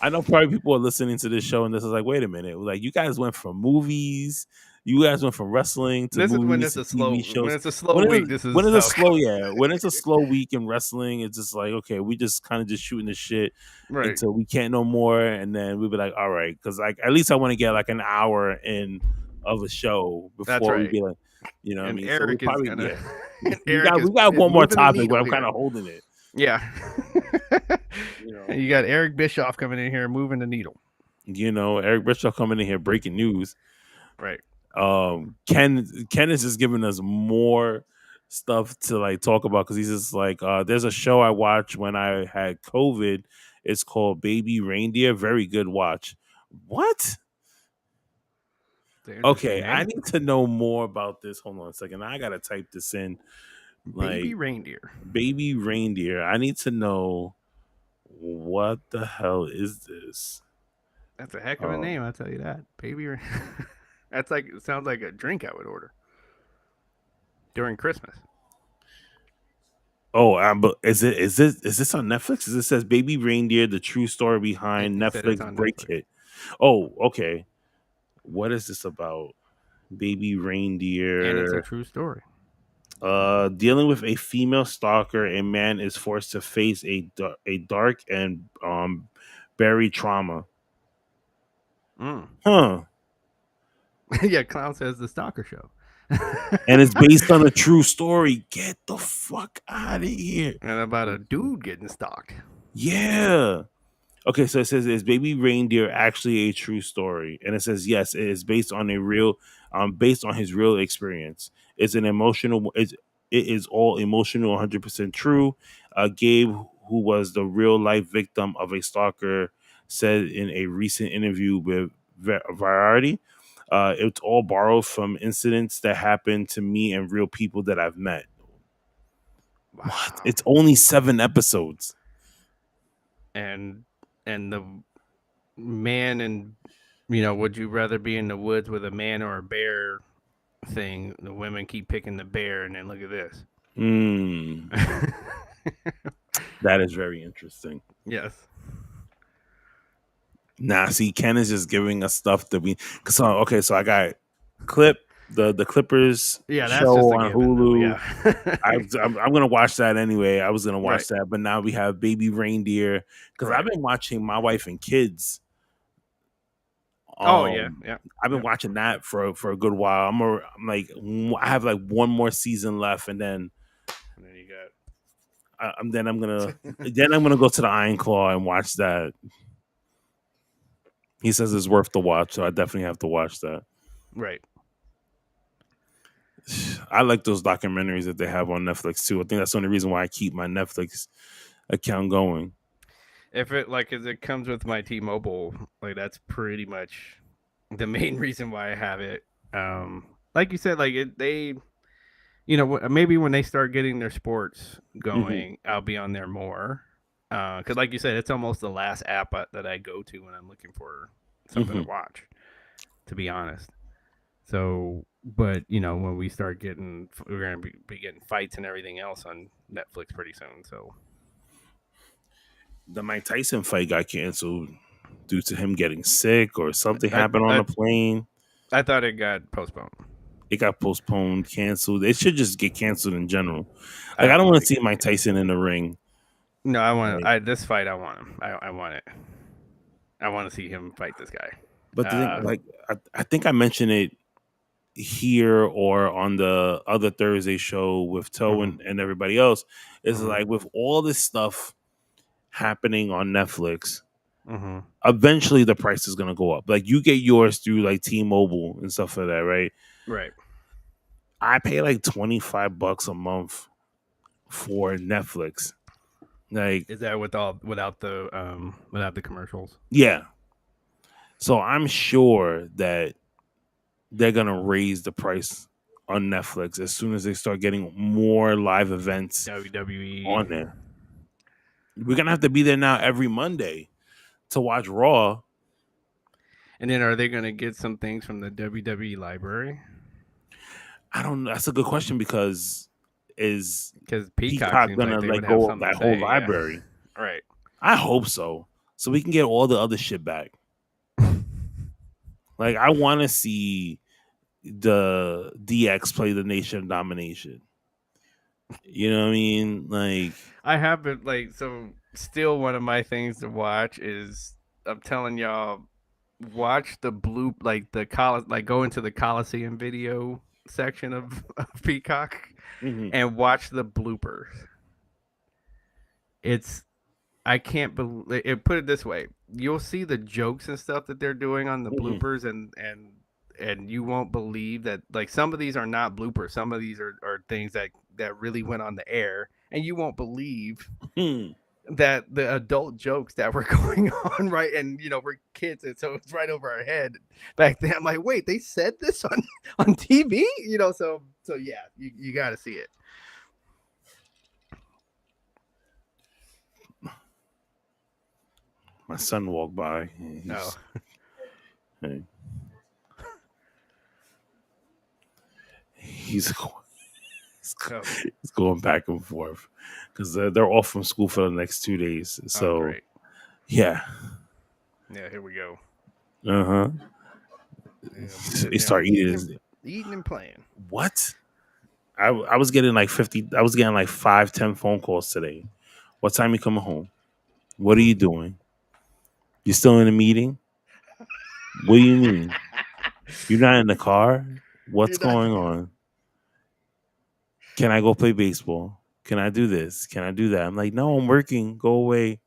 I know probably people are listening to this show and this is like, wait a minute, like you guys went from movies, you guys went from wrestling to this movies. Is when it's a slow TV shows. When it's a slow week. When it's a slow week in wrestling, it's just like okay, we just kind of just shooting the shit until we can't no more, and then we'll be like, all right, because like at least I want to get like an hour in of a show before we be like, you know, what I mean, Eric so is gonna. we got one more topic, but I'm kind of holding it. Yeah. You got Eric Bischoff coming in here moving the needle. Eric Bischoff coming in here breaking news. Right. Ken is just giving us more stuff to like talk about because he's just like there's a show I watched when I had COVID. It's called Baby Reindeer. Very good watch. What? Okay, I need to know more about this. Hold on a second. I gotta type this in. Baby Reindeer. Baby Reindeer. I need to know what the hell is this? That's a heck of a name, I'll tell you that. Baby That's like it sounds like a drink I would order during Christmas. Oh, but is this on Netflix? It says Baby Reindeer, the true story behind Netflix break hit. Oh, okay. What is this about? Baby Reindeer. And it's a true story. Dealing with a female stalker, a man is forced to face a dark and buried trauma. Huh. Yeah, Clown says the stalker show. And it's based on a true story. Get the fuck out of here. And about a dude getting stalked. Yeah. Okay, so it says, is Baby Reindeer actually a true story? And it says, yes, it is based on based on his real experience. It is all emotional, 100% true. Gabe, who was the real life victim of a stalker, said in a recent interview with Variety, it's all borrowed from incidents that happened to me and real people that I've met. Wow. What? It's only 7 episodes. And the man and would you rather be in the woods with a man or a bear thing? The women keep picking the bear, and then look at this. That is very interesting. Yes. Nah, see, Ken is just giving us stuff that we. So I got the Clippers Yeah, that's show just a on given, Hulu. yeah. I'm gonna watch that anyway. I was gonna watch Right. that, but now we have Baby Reindeer because Right. I've been watching My Wife and Kids. Yeah. I've been watching that for a good while. I have like one more season left, and then you got. I'm gonna go to the Iron Claw and watch that. He says it's worth the watch, so I definitely have to watch that. Right. I like those documentaries that they have on Netflix too. I think that's the only reason why I keep my Netflix account going. If it comes with my T-Mobile, like that's pretty much the main reason why I have it. Like you said, maybe when they start getting their sports going, I'll be on there more. Because like you said, it's almost the last app that I go to when I'm looking for something to watch, to be honest. So, but when we start we're going to be getting fights and everything else on Netflix pretty soon. So the Mike Tyson fight got canceled due to him getting sick or something happened on the plane. I thought it got postponed. It got postponed, canceled. It should just get canceled in general. Like I don't want to see Mike Tyson in the ring. No, I want this fight. I want him. I want it. I want to see him fight this guy. But the thing, I think I mentioned it here or on the other Thursday show with Toe and everybody else. Is like with all this stuff happening on Netflix, eventually the price is gonna go up. Like you get yours through like T-Mobile and stuff like that, right? Right. I pay like $25 a month for Netflix. Like, is that without the commercials? Yeah. So I'm sure that they're gonna raise the price on Netflix as soon as they start getting more live events WWE on there. We're gonna have to be there now every Monday to watch Raw. And then are they gonna get some things from the WWE library? I don't know. That's a good question because Peacock gonna let go of that whole library? Yeah. Right. I hope so. So we can get all the other shit back. Like I want to see the DX play the Nation of Domination. You know what I mean? Like I have been still one of my things to watch is I'm telling y'all, watch the go into the Coliseum video section of Peacock and watch the bloopers. I can't believe it. Put it this way, you'll see the jokes and stuff that they're doing on the bloopers and you won't believe that some of these are not bloopers. Some of these are things that really went on the air, and you won't believe that the adult jokes that were going on, right? And we're kids, and so it's right over our head back then. I'm like, wait, they said this on TV, so yeah, you got to see it. My son walked by. Hey. He's going back and forth because they're off from school for the next 2 days. So, yeah, here we go. Yeah, they start eating and playing. What? I was getting like 50. I was getting like 5-10 phone calls today. What time you coming home? What are you doing? You still in a meeting? What do you mean? You're not in the car? What's going on? Can I go play baseball? Can I do this? Can I do that? I'm like, no, I'm working. Go away.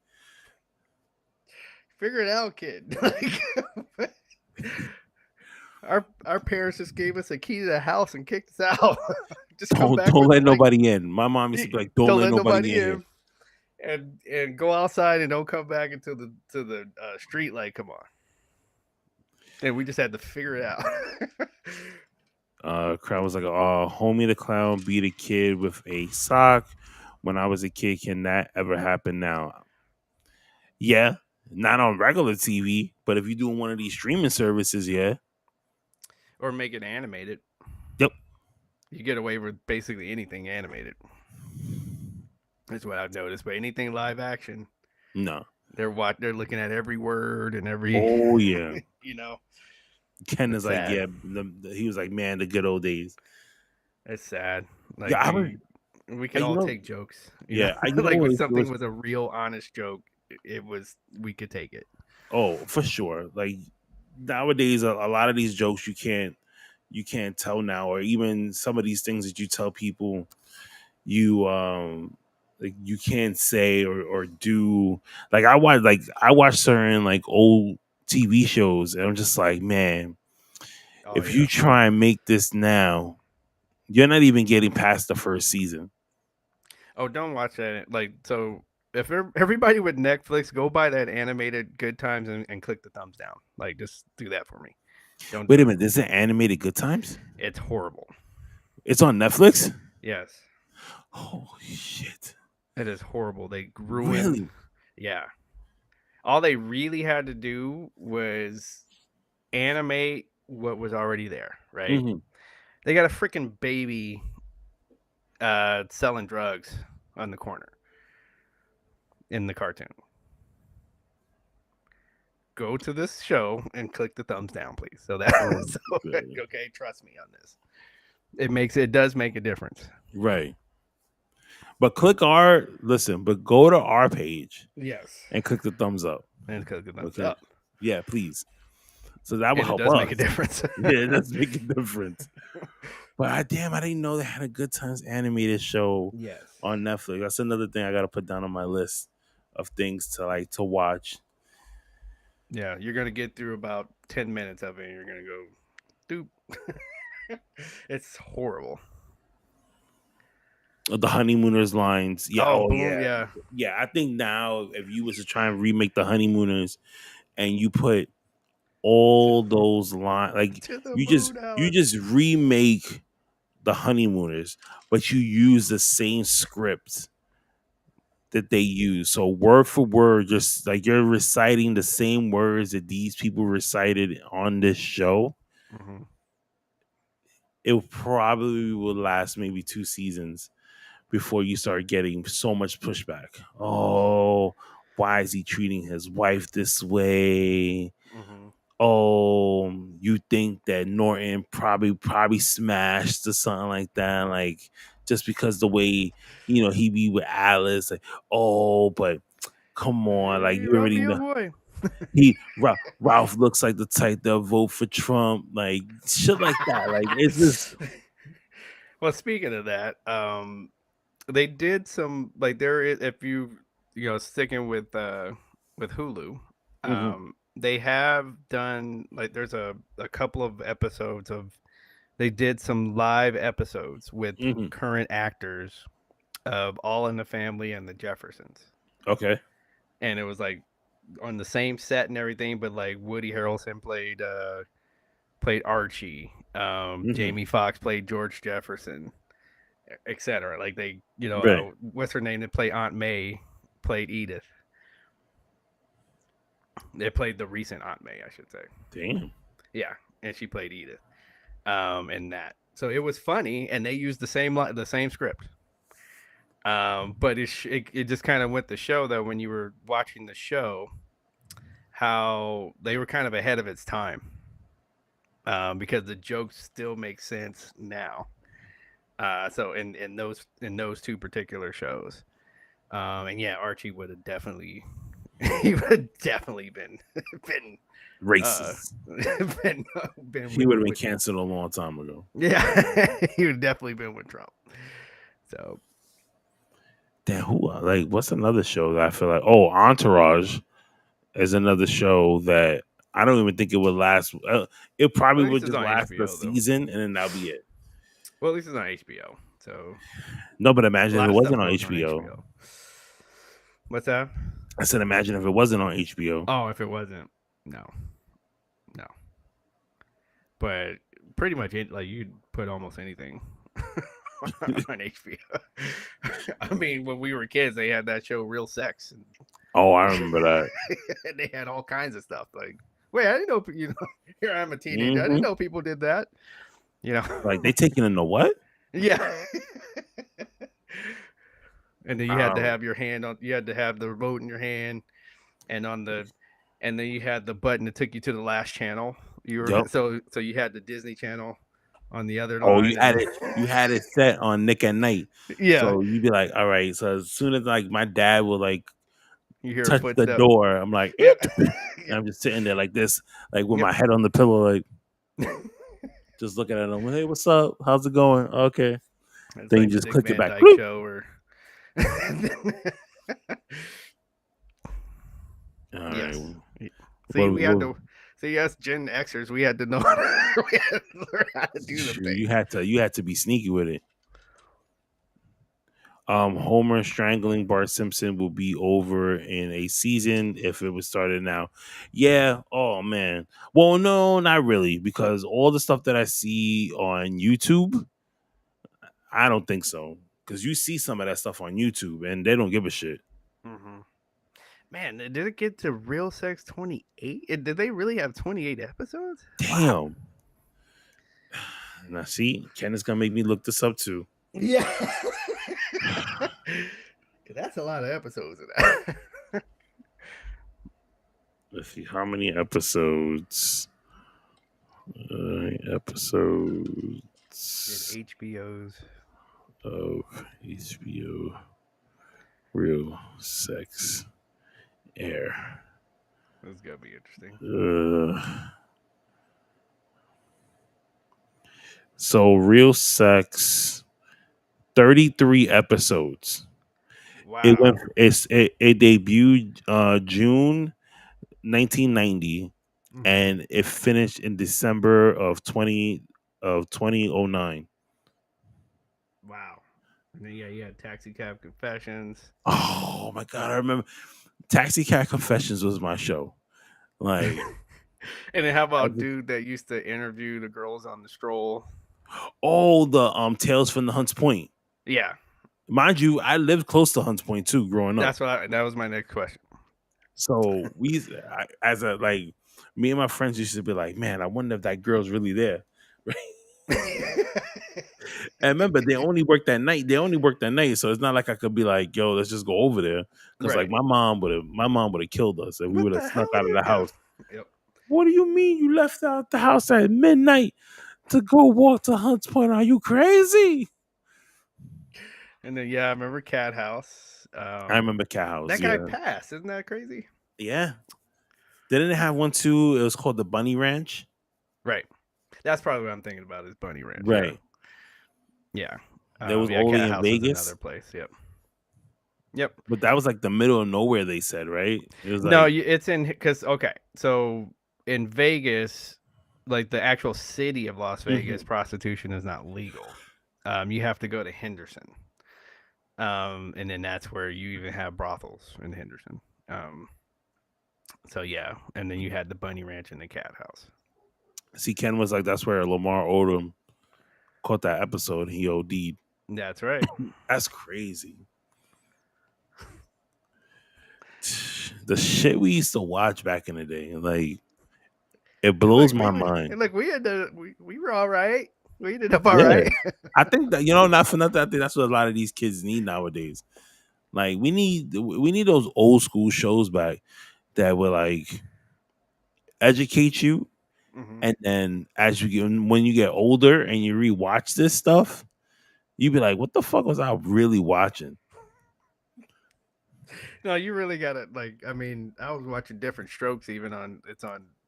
Figure it out, kid. Our parents just gave us a key to the house and kicked us out. Just don't let nobody in. My mom used to be like, don't let nobody in. and go outside and don't come back until the street light come on. And we just had to figure it out. Crowd was like, "Oh, homie the clown beat a kid with a sock when I was a kid. Can that ever happen now?" Yeah, not on regular TV, but if you're doing one of these streaming services, yeah. Or make it animated. Yep. You get away with basically anything animated. That's what I've noticed. But anything live action, no. They're looking at every word and every. Oh yeah. You know. Ken is like, sad. yeah. He was like, man, the good old days. It's sad. Like Yeah, we can all take jokes. Yeah, like if something was a real honest joke, we could take it. Oh, for sure. Like nowadays, a lot of these jokes you can't tell now, or even some of these things that you tell people, you like you can't say or do. Like I watch certain like old TV shows, and I'm just like, man, if you try and make this now, you're not even getting past the first season. Oh, don't watch that. Like, so if everybody with Netflix, go buy that animated Good Times and click the thumbs down. Like, just do that for me. Wait a minute, this is animated Good Times? It's horrible. It's on Netflix? Yes. Holy shit. It is horrible. They ruined. Really? Yeah. All they really had to do was animate what was already there, right? Mm-hmm. They got a freaking baby selling drugs on the corner in the cartoon. Go to this show and click the thumbs down, please. So that okay, trust me on this. It does make a difference. Right. But go to our page. Yes. And click the thumbs up. And click the thumbs up. Yeah, please. So that will help us. It does make a difference. Yeah, it does make a difference. But I didn't know they had a Good Times animated show on Netflix. That's another thing I got to put down on my list of things to watch. Yeah, you're going to get through about 10 minutes of it and you're going to go, doop. It's horrible. The Honeymooners lines. Yeah. Oh, yeah. Yeah, I think now if you was to try and remake the Honeymooners and you put all those lines, like you just remake the Honeymooners, but you use the same script that they use. So word for word, just like you're reciting the same words that these people recited on this show. Mm-hmm. It probably will last maybe 2 seasons before you start getting so much pushback. Oh, why is he treating his wife this way? Mm-hmm. Oh, you think that Norton probably smashed or something like that, like just because the way he be with Alice, like, oh, but come on, like you already know Ralph looks like the type that vote for Trump, like shit like that. Like it's just. Well, speaking of that, they did some like there is if you sticking with Hulu, mm-hmm. They have done like there's a couple of episodes they did some live episodes with mm-hmm. current actors of All in the Family and the Jeffersons. Okay. And it was like on the same set and everything, but like Woody Harrelson played Archie, mm-hmm. Jamie Foxx played George Jefferson, etc. Like they, right. What's her name that played Aunt May played Edith. They played the recent Aunt May, I should say. Damn. Yeah, and she played Edith. In that, so it was funny, and they used the same script. But it just kind of went to show though when you were watching the show how they were kind of ahead of its time. Because the jokes still make sense now. So in those two particular shows, and yeah, Archie would have definitely. He would have definitely been racist. He would have been canceled a long time ago. Yeah, he would have definitely been with Trump. So, damn, what's another show that I feel like? Oh, Entourage is another show that I don't even think it would last. It probably would just last the season, and then that'll be it. Well, at least it's on HBO. So no, but imagine if it wasn't on HBO. What's that? I said, imagine if it wasn't on HBO. Oh, if it wasn't, no. But pretty much like you'd put almost anything on HBO. I mean, when we were kids, they had that show Real Sex. Oh, I remember that. And they had all kinds of stuff. Like, wait, I didn't know. Here I'm a teenager. I didn't know people did that. Like they taking in the what? Yeah. And then you had to have your hand on. You had to have the remote in your hand, and then you had the button that took you to the last channel. So you had the Disney Channel on the other line. Oh, you had it set on Nick at Night. Yeah. So you'd be like, all right. So as soon as like my dad would like you hear touch the door, I'm like, and I'm just sitting there like this, like with my head on the pillow, like just looking at him. Hey, what's up? How's it going? Okay. It's then like you just Dick click Van it back. Dyke Show or All yes. right. See, we had to. See, us Gen Xers, we had to know. We had to learn how to do the thing. You had to be sneaky with it. Homer strangling Bart Simpson will be over in a season if it was started now. Yeah. Oh man. Well, no, not really, because all the stuff that I see on YouTube, I don't think so. Because you see some of that stuff on YouTube and they don't give a shit. Mm-hmm. Man, did it get to Real Sex 28? Did they really have 28 episodes? Damn. Wow. Now, see, Ken is going to make me look this up too. Yeah. That's a lot of episodes of that. Let's see, how many episodes? Episodes. HBO's. Of HBO Real Sex air. This is gonna be interesting. So Real Sex, 33 episodes. Wow. It debuted June 1990, and it finished in December of 2009. Wow. And then you had Taxi Cab Confessions. Oh my god, I remember Taxi Cab Confessions was my show. Like, and then how about dude that used to interview the girls on the stroll? Oh, the Tales from the Hunts Point. Yeah. Mind you, I lived close to Hunts Point too growing up. That was my next question. So me and my friends used to be like, man, I wonder if that girl's really there. And remember, they only worked that night. So it's not like I could be like, yo, let's just go over there. Because like my mom would have killed us if we would have snuck out of the house. Yep. What do you mean you left out the house at midnight to go walk to Hunts Point? Are you crazy? And then I remember Cat House. I remember Cat House. That guy passed. Isn't that crazy? Yeah. Didn't it have one too? It was called the Bunny Ranch. Right. That's probably what I'm thinking about is Bunny Ranch. Right. Yeah. There was only in Vegas. Another place. Yep. But that was like the middle of nowhere, they said, right? It was no, it's in because so in Vegas, like the actual city of Las Vegas, prostitution is not legal. You have to go to Henderson. And then that's where you even have brothels in Henderson. So yeah, and then you had the Bunny Ranch and the Cat House. See, Ken was like, that's where Lamar Odom caught that episode. He OD'd. That's right. That's crazy. The shit we used to watch back in the day, like, it blows my mind. Look, we were all right. We ended up all right. I think that, not for nothing, I think that's what a lot of these kids need nowadays. Like, we need those old school shows back that will like educate you, and then when you get older and you rewatch this stuff, you be like, what the fuck was I really watching? No, you really gotta I was watching Different Strokes even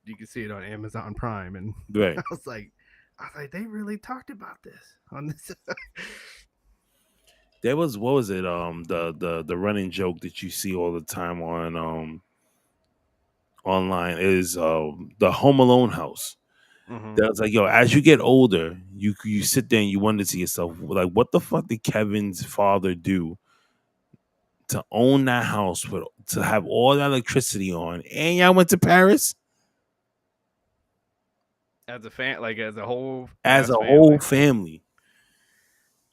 you can see it on Amazon Prime, and right. I was like, they really talked about this on this. There was, what was it? The running joke that you see all the time on online is the Home Alone house. That's like, yo, as you get older, you sit there and you wonder to yourself, like, what the fuck did Kevin's father do to own that house to have all that electricity on, and y'all went to Paris As as a whole as a family. whole family.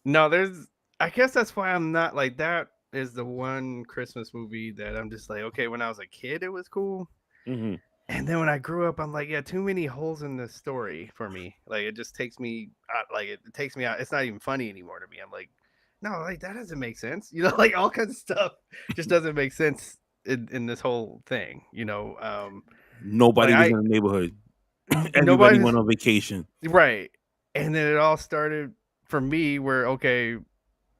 No, I guess that's why I'm not like that. Is the one Christmas movie that I'm just like, okay, when I was a kid, it was cool. Mm-hmm. And then when I grew up, I'm like, yeah, too many holes in the story for me. Like, it just takes me out. Like, it takes me out. It's not even funny anymore to me. I'm like, no, like, that doesn't make sense. You know, like, all kinds of stuff just doesn't make sense in this whole thing. You know, Nobody was in the neighborhood. Everybody went on vacation. Right. And then it all started for me where, okay,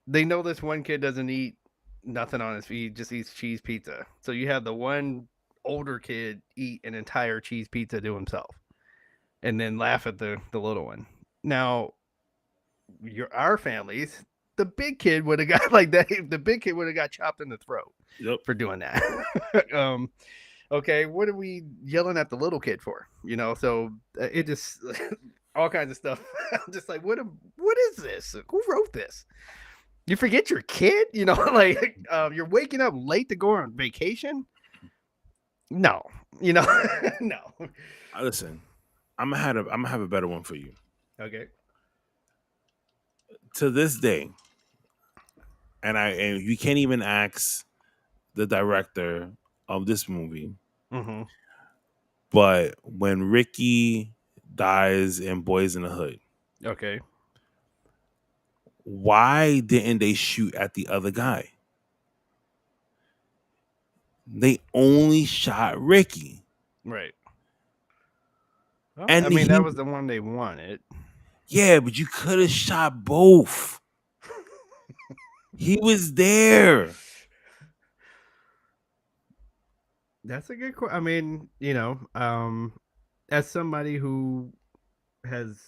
they know this one kid doesn't eat nothing on his feet, just eats cheese pizza. So you have the one older kid eat an entire cheese pizza to himself and then laugh at the little one. Now, our families, the big kid would have got like that. The big kid would have got chopped in the throat for doing that. Okay, what are we yelling at the little kid for? You know, so it just all kinds of stuff. I'm just like, what is this? Who wrote this? You forget your kid? You know, like you're waking up late to go on vacation? No, you know, no. Listen, I'm gonna have a better one for you. Okay. To this day, and you can't even ask the director of this movie. Mm-hmm. But when Ricky dies in Boys in the Hood, Okay. why didn't they shoot at the other guy? They only shot Ricky. Right. Well, And I mean, that was the one they wanted. Yeah, but you could have shot both. He was there. That's a good question. I mean, you know, as somebody who has,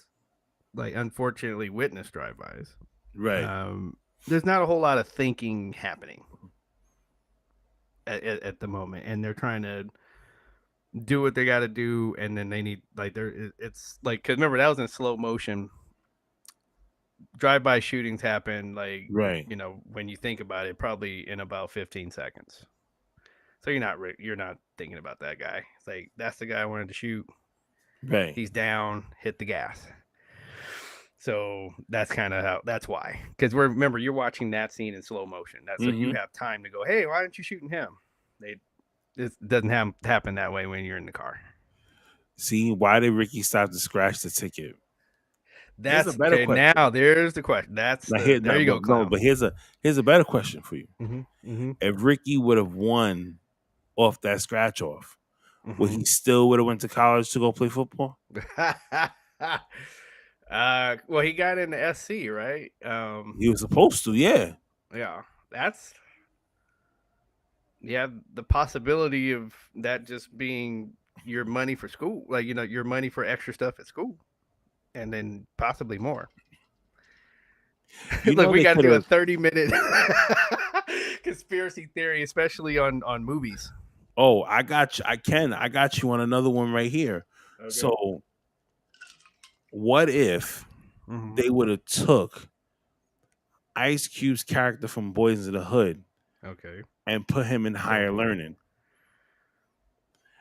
like, unfortunately witnessed drive-bys, right? There's not a whole lot of thinking happening at the moment, and they're trying to do what they got to do, and then they need it's like, because remember that was in slow motion. Drive-by shootings happen, like, right? You know, when you think about it, probably in about 15 seconds. So you're not thinking about that guy. It's like, that's the guy I wanted to shoot. Right. He's down, hit the gas. So that's kind of that's why. Because remember, you're watching that scene in slow motion. That's so you have time to go, hey, why aren't you shooting him? It doesn't happen that way when you're in the car. See, why did Ricky stop to scratch the ticket? That's a better question. Now there's the question. There you go, clown. No, but here's a better question for you. Mm-hmm, mm-hmm. If Ricky would have won off that scratch off, would he still would have went to college to go play football? Well, he got into SC, right? He was supposed to, yeah. Yeah, the possibility of that just being your money for school, like, you know, your money for extra stuff at school, and then possibly more. Look, we got to do a 30-minute conspiracy theory, especially on movies. Oh, I got you. I got you on another one right here. Okay. So, what if they would have took Ice Cube's character from Boys in the Hood, and put him in Higher Learning?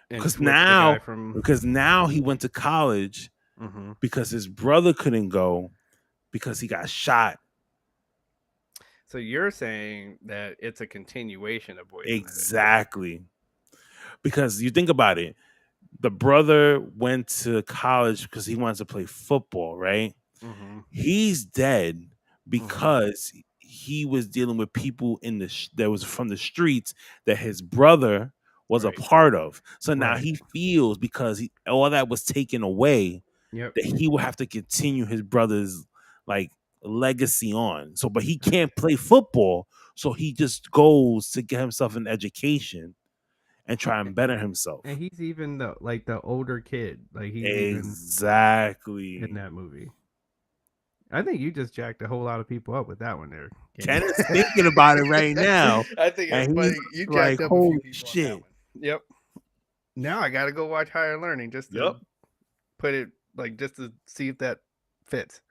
Because now he went to college because his brother couldn't go because he got shot. So you're saying that it's a continuation of Boys in the Hood. Exactly. Because you think about it, the brother went to college because he wants to play football, right? He's dead because he was dealing with people that was from the streets that his brother was a part of. So now he feels, because all that was taken away, that he will have to continue his brother's like legacy on. So, but he can't play football, so he just goes to get himself an education and try and better himself. And he's even the older kid, like he's exactly in that movie. I think you just jacked a whole lot of people up with that one there. Ken is thinking about it right now. I think it's funny. You jacked up holy a few people on that one. Yep. Now I got to go watch Higher Learning just to put it, like, just to see if that fits.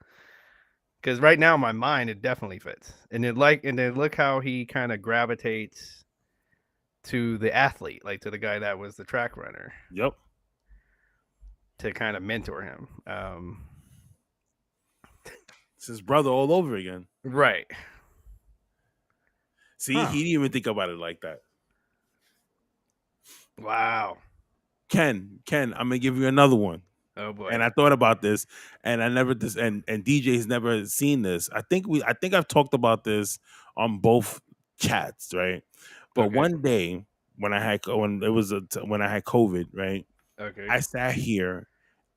Because right now, in my mind, it definitely fits, and then look how he kind of gravitates to the athlete, like to the guy that was the track runner, Yep. to kind of mentor him. It's his brother all over again. Right. See, Huh. he didn't even think about it like that. Wow. Ken, I'm gonna give you another one. Oh boy. And I thought about this, and and DJ's never seen this. I think I've talked about this on both chats, right? But Okay. one day when I had COVID, right? Okay. I sat here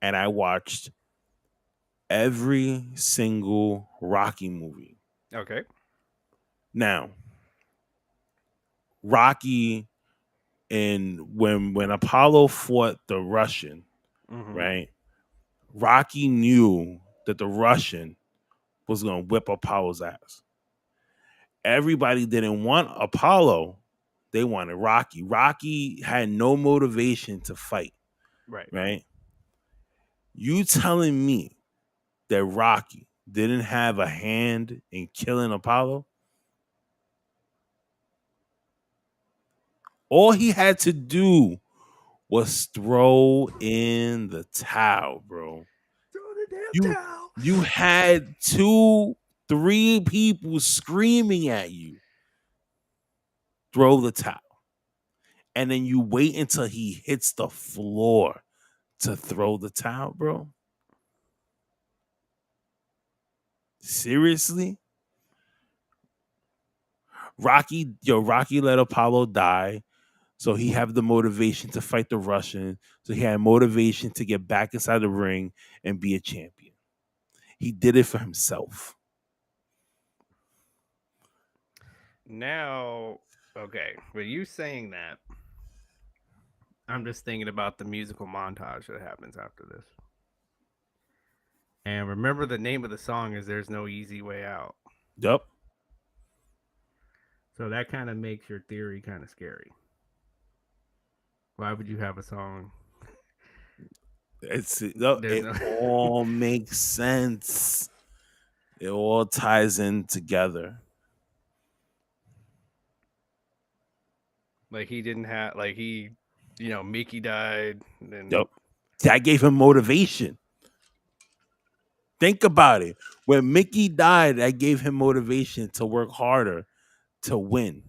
and I watched every single Rocky movie. Okay. Now, Rocky, and when Apollo fought the Russian, Mm-hmm. right? Rocky knew that the Russian was going to whip Apollo's ass. Everybody didn't want Apollo. They wanted Rocky. Rocky had no motivation to fight. Right? You telling me that Rocky didn't have a hand in killing Apollo? All he had to do was throw in the towel, bro. Throw the damn towel. You had 3 people screaming at you. Throw the towel. And then you wait until he hits the floor to throw the towel, bro. Seriously? Rocky let Apollo die, so he had the motivation to fight the Russian. So he had motivation to get back inside the ring and be a champion. He did it for himself. Now, okay, with you saying that, I'm just thinking about the musical montage that happens after this. And remember, the name of the song is "There's No Easy Way Out." Yep. So that kind of makes your theory kind of scary. Why would you have a song? It all makes sense. It all ties in together. Like he didn't have, like he, Mickey died. And Yep. That gave him motivation. Think about it. When Mickey died, that gave him motivation to work harder to win.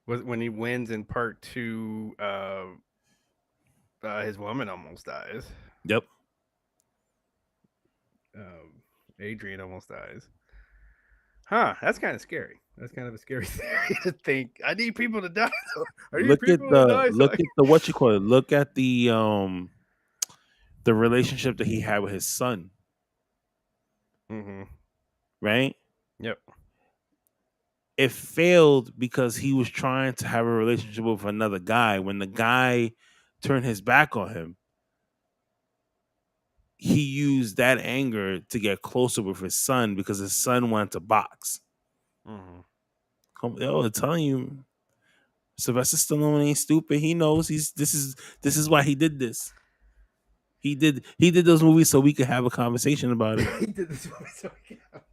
When he wins in part 2, his woman almost dies. Yep. Adrian almost dies. Huh, that's kind of scary. That's kind of a scary theory to think. I need people to die. Look at the what you call it. Look at the relationship that he had with his son. Mm-hmm. Right? Yep. It failed because he was trying to have a relationship with another guy. When the guy turned his back on him, he used that anger to get closer with his son because his son wanted to box. Mm-hmm. I'm telling you, Sylvester Stallone ain't stupid. He knows this is why he did this. He did those movies so we could have a conversation about it. He did this movie so we could have.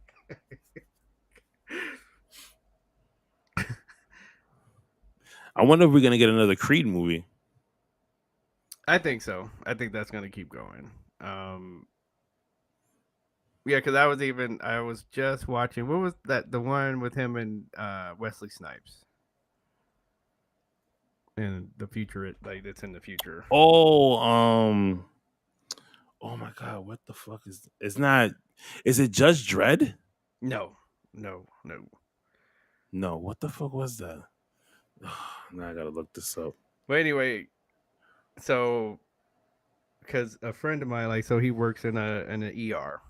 I wonder if we're gonna get another Creed movie. I think so. I think that's gonna keep going. Yeah, because I was just watching. What was that? The one with him and Wesley Snipes. In the future, it's in the future. Oh my God! What the fuck is? It's not. Is it Judge Dredd? No. What the fuck was that? Now I gotta look this up. But anyway, so because a friend of mine, so he works in an ER,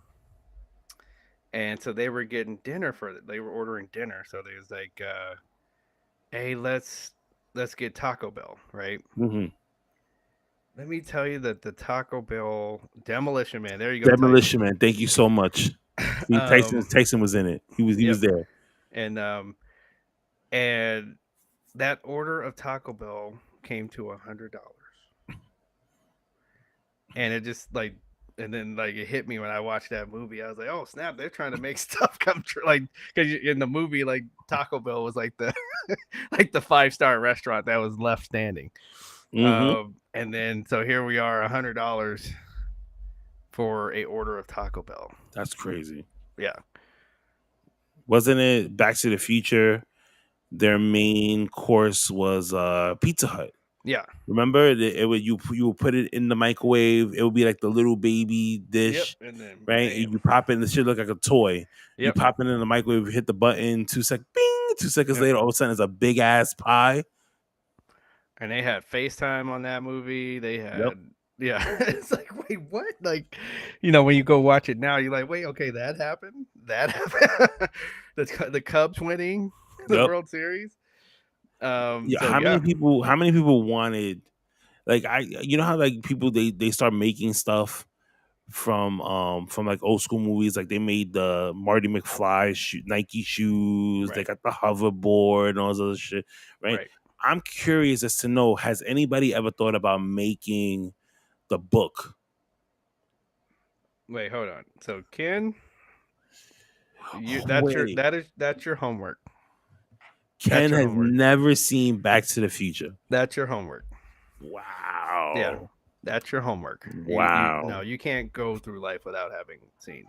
and so they were getting dinner they were ordering dinner. So they was like, "Hey, let's get Taco Bell, right?" Mm-hmm. Let me tell you that the Taco Bell Demolition Man. There you go. Demolition Man. Thank you so much. Tyson was in it. He was there. And that order of Taco Bell came to $100. and it just like, and then like it hit me when I watched that movie. I was like, oh snap, they're trying to make stuff come true. Like, because in the movie, like Taco Bell was like the like the 5-star restaurant that was left standing. And then so here we are, $100 for a order of Taco Bell. That's crazy. Yeah. Wasn't it Back to the Future? Their main course was Pizza Hut. Yeah. Remember, it would you would put it in the microwave. It would be like the little baby dish, and then, right? And you pop it, and the shit look like a toy. You Yep. pop it in the microwave, hit the button, 2 seconds, bing. 2 seconds later, all of a sudden, it's a big ass pie. And they had FaceTime on that movie. They had, yeah. It's like, wait, what? Like, you know, when you go watch it now, you're like, wait, okay, that happened. That happened. the Cubs winning the World Series. How many people wanted, like, you know how like people they start making stuff from like old school movies, like they made the Marty McFly Nike shoes, they got the hoverboard and all this other shit, right? I'm curious as to know, has anybody ever thought about making the book? Wait, hold on. So Ken, that's your homework. Ken has never seen Back to the Future. That's your homework. Wow. Yeah, that's your homework. Wow. No, you can't go through life without having seen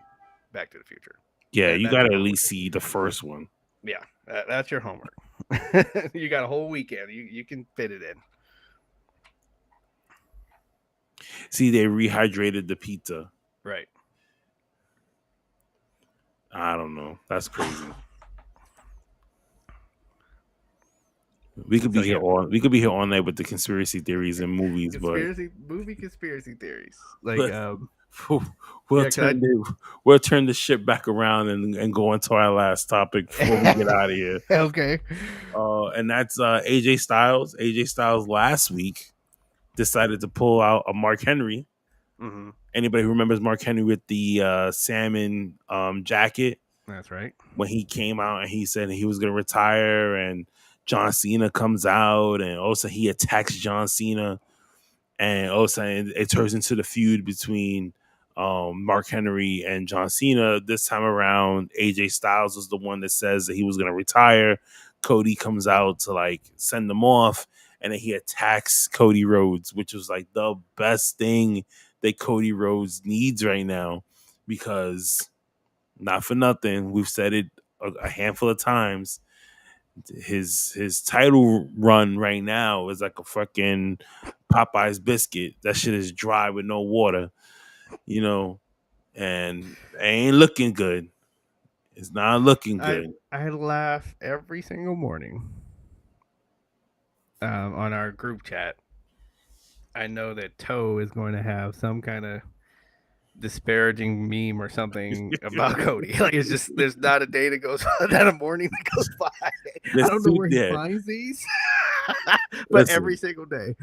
Back to the Future. Yeah, you got to at least see the first one. Yeah, that's your homework. You got a whole weekend. You can fit it in. See, they rehydrated the pizza. Right. I don't know. That's crazy. We could be here all night with the conspiracy theories and movies, conspiracy theories. Like we'll turn the ship back around and go into our last topic before we get out of here. Okay. And that's AJ Styles. AJ Styles last week decided to pull out a Mark Henry. Mm-hmm. Anybody who remembers Mark Henry with the salmon jacket? That's right. When he came out and he said he was going to retire, and John Cena comes out, and also he attacks John Cena, and also it turns into the feud between Mark Henry and John Cena. This time around, AJ Styles was the one that says that he was going to retire. Cody comes out to like send him off, and then he attacks Cody Rhodes, which was like the best thing that Cody Rhodes needs right now, because not for nothing, we've said it a handful of times, his title run right now is like a fucking Popeye's biscuit. That shit is dry with no water, you know, and it ain't looking good. It's not looking good. I laugh every single morning on our group chat. I know that Toe is going to have some kind of disparaging meme or something about Cody. Like, it's just, there's not a day that goes by, not a morning that goes by. I don't know where he finds these, but every single day.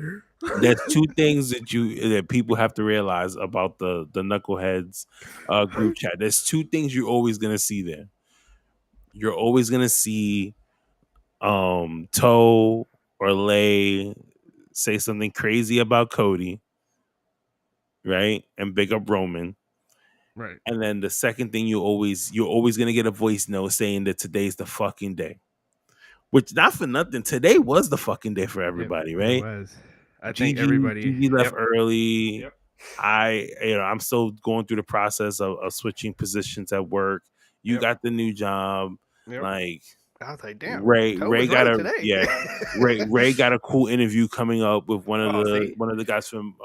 There's two things that people have to realize about the Knuckleheads group chat. There's two things you're always gonna see there. You're always gonna see Toe or Lay say something crazy about Cody, right? And big up Roman. Right. And then the second thing, you're always gonna get a voice note saying that today's the fucking day. Which, not for nothing, today was the fucking day for everybody, right? It was. I think everybody Gigi left early. Yep. I'm still going through the process of switching positions at work. You got the new job. Yep. Like, I was like, damn. Ray got Ray got a cool interview coming up with one of the guys from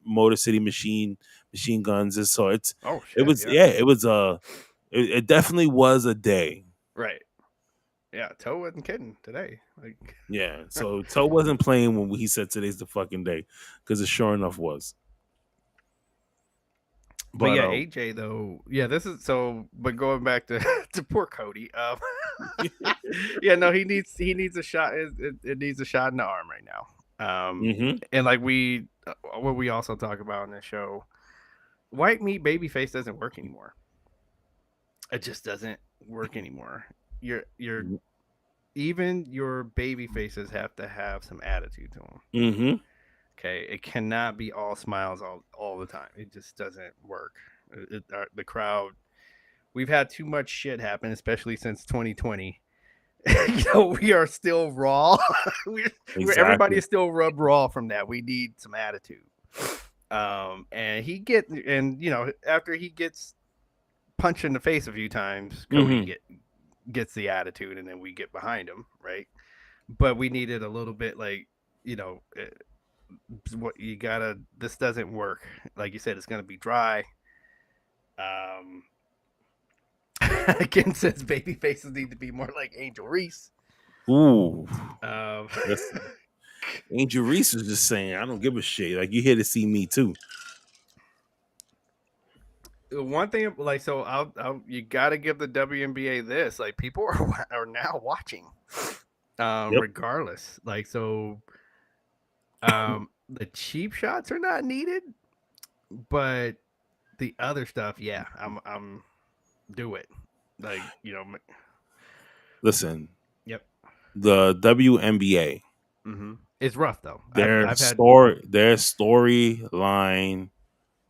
Motor City Machine Guns. And so it definitely was a day. Right. Yeah, Toe wasn't kidding today. Like, yeah, so Toe wasn't playing when he said today's the fucking day, because it sure enough was. But yeah, AJ though, yeah, this is so. But going back to poor Cody, yeah, no, he needs a shot. It needs a shot in the arm right now. And like what we also talk about in the show, white meat babyface doesn't work anymore. It just doesn't work anymore. Even your baby faces have to have some attitude to them. Okay, it cannot be all smiles all the time. It just doesn't work. The crowd. We've had too much shit happen, especially since 2020. We are still raw. Everybody is still rubbed raw from that. We need some attitude. And after he gets punched in the face a few times, Cody gets the attitude, and then we get behind him, right? But we needed a little bit, what you gotta. This doesn't work. Like you said, it's gonna be dry. Again, says baby faces need to be more like Angel Reese. Ooh. Angel Reese was just saying, I don't give a shit. Like, you're here to see me too. One thing, you got to give the WNBA this. Like, people are now watching, regardless. Like, so, the cheap shots are not needed, but the other stuff, yeah, I'm do it. Like, listen. Yep. The WNBA. Mm-hmm. It's rough though. Their storyline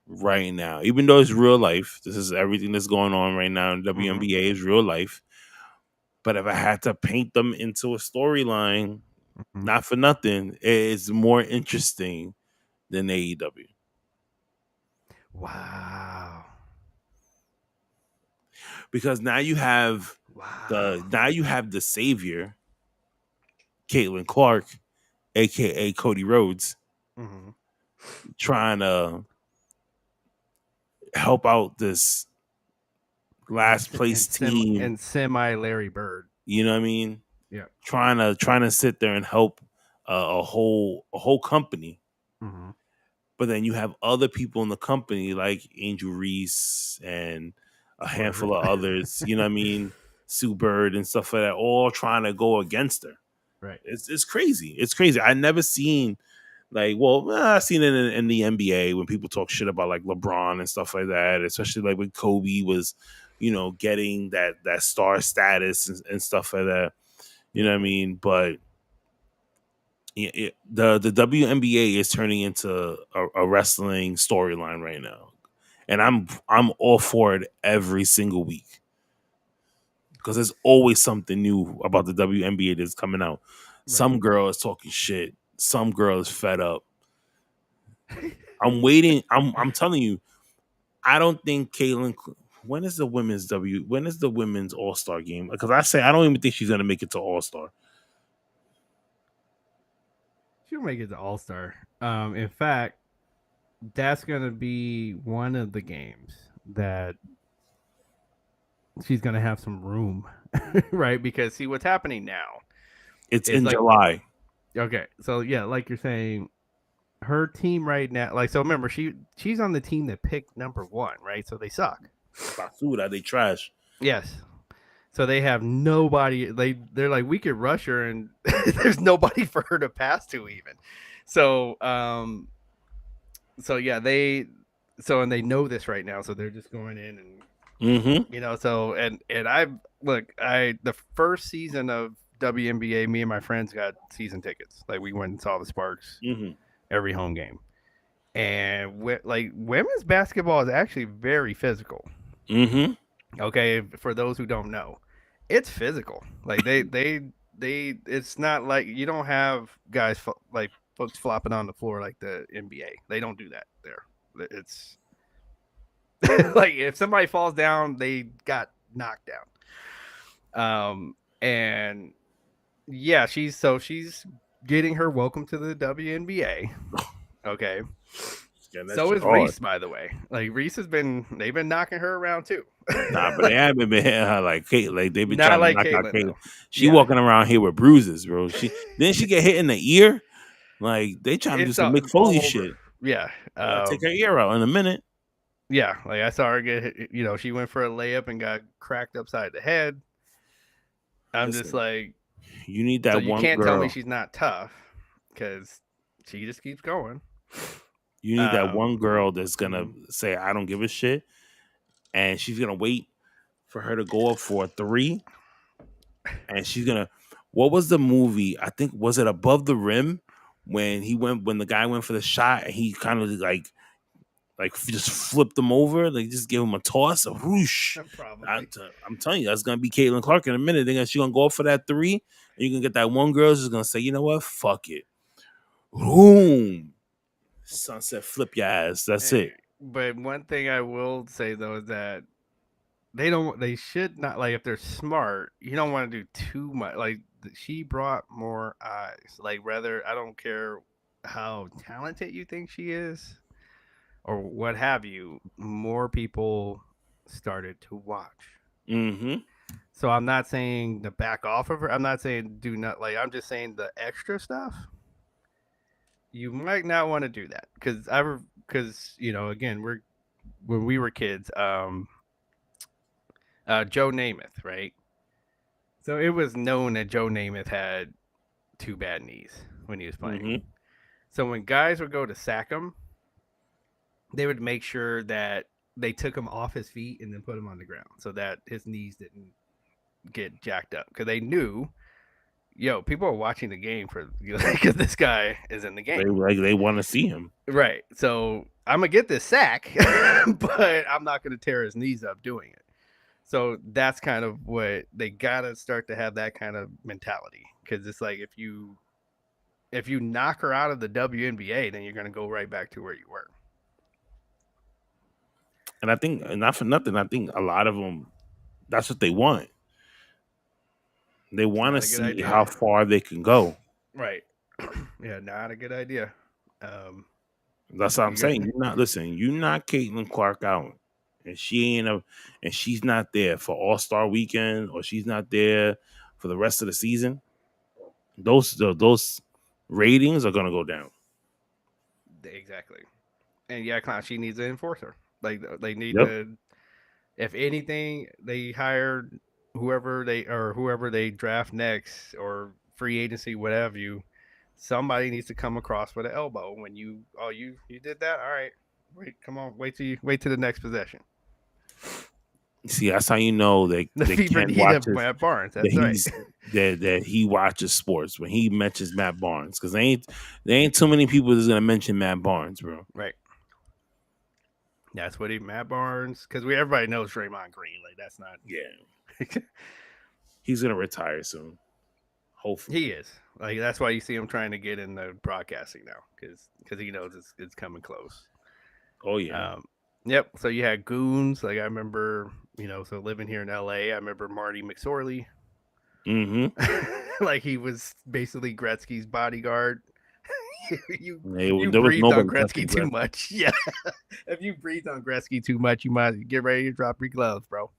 right now, even though it's real life, this is everything that's going on right now in WNBA is real life. But if I had to paint them into a storyline, not for nothing, it's more interesting than AEW. Wow. Because now you have the savior, Caitlin Clark, aka Cody Rhodes, trying to help out this last place team and semi Larry Bird. You know what I mean? Yeah. Trying to sit there and help a whole company. Mm-hmm. But then you have other people in the company like Angel Reese and a handful of others, you know what I mean? Sue Bird and stuff like that, all trying to go against her. Right. It's crazy. It's crazy. I never seen I've seen it in the NBA when people talk shit about like LeBron and stuff like that, especially like when Kobe was, getting that star status and stuff like that. You know what I mean? But the WNBA is turning into a wrestling storyline right now, and I'm all for it every single week because there's always something new about the WNBA that's coming out. Right. Some girl is talking shit. Some girl is fed up. I'm waiting. I'm telling you, I don't think Caitlin. When is the women's All-Star game? Because I don't even think she's gonna make it to All-Star. She'll make it to All-Star. In fact, that's gonna be one of the games that she's gonna have some room, right? Because see what's happening now. It's in July. Okay, so yeah, like you're saying, her team right now, so remember she's on the team that picked number 1, right? So they suck. Basura, they trash. Yes. So they have nobody. They're like, we could rush her, and there's nobody for her to pass to even. So yeah, and they know this right now, so they're just going in and So and the first season of WNBA, me and my friends got season tickets. Like we went and saw the Sparks every home game, and women's basketball is actually very physical. Okay, for those who don't know, it's physical. Like they it's not like you don't have guys folks flopping on the floor like the NBA. They don't do that there. It's like if somebody falls down, they got knocked down. And yeah, she's getting her welcome to the WNBA. Okay. Yeah, so is Reese, by the way. Like Reese they've been knocking her around too. Nah, but they haven't been hitting her like Kate. Like they've been not trying like to knock out Caitlin. She walking around here with bruises, bro. Didn't she get hit in the ear? Like they trying to do some Mick Foley shit. Yeah, take her ear out in a minute. Yeah, like I saw her get hit, she went for a layup and got cracked upside the head. Listen, just like, you need that one girl. You can't tell me she's not tough because she just keeps going. You need that one girl that's gonna say, I don't give a shit. And she's gonna wait for her to go up for a 3. And she's gonna, what was the movie? I think, was it Above the Rim? when the guy went for the shot and he kind of like just flipped him over, like just give him a toss, a whoosh. Probably. I'm telling you, that's gonna be Caitlin Clark in a minute. She's gonna go up for that 3, and you're gonna get that one girl who's gonna say, you know what, fuck it, boom, sunset flip your ass. That's it. But one thing I will say though is that they should not, like, if they're smart, you don't want to do too much. Like, she brought more eyes. Like, rather, I don't care how talented you think she is or what have you, more people started to watch. Mm-hmm. So I'm not saying to back off of her. I'm not saying do not, like, I'm just saying the extra stuff. You might not want to do that because again, when we were kids, Joe Namath, right? So it was known that Joe Namath had 2 bad knees when he was playing. Mm-hmm. So when guys would go to sack him, they would make sure that they took him off his feet and then put him on the ground so that his knees didn't get jacked up, because they knew, people are watching the game because this guy is in the game. They want to see him, right? So I'm gonna get this sack, but I'm not gonna tear his knees up doing it. So that's kind of what they gotta start to have, that kind of mentality, because it's like if you knock her out of the WNBA, then you're gonna go right back to where you were. And I think, not for nothing, I think a lot of them, that's what they want. They want to see how far they can go. Right. Yeah, not a good idea. That's what I'm saying. You're not Caitlin Clark out, and she's not there for All-Star Weekend, or she's not there for the rest of the season. Those ratings are gonna go down. Exactly. And yeah, Clown, she needs an enforcer. Like, they need to, if anything, they hire whoever they draft next, or free agency, whatever somebody needs to come across with an elbow when you did that. All right, wait till the next possession. See, that's how you know that the fever heat of Matt Barnes. That's right. That he watches sports when he mentions Matt Barnes, because there ain't too many people that's gonna mention Matt Barnes, bro. Right. That's what Matt Barnes, because everybody knows Draymond Green. Like, that's not. Yeah. He's gonna retire soon. Hopefully, he is. Like, that's why you see him trying to get in the broadcasting now, because he knows it's coming close. Oh yeah. Yep. So you had goons. Like, I remember, so living here in LA, I remember Marty McSorley. Mm-hmm. Like, he was basically Gretzky's bodyguard. you breathed on Gretzky too much. Yeah. If you breathe on Gretzky too much, you might get ready to drop your gloves, bro.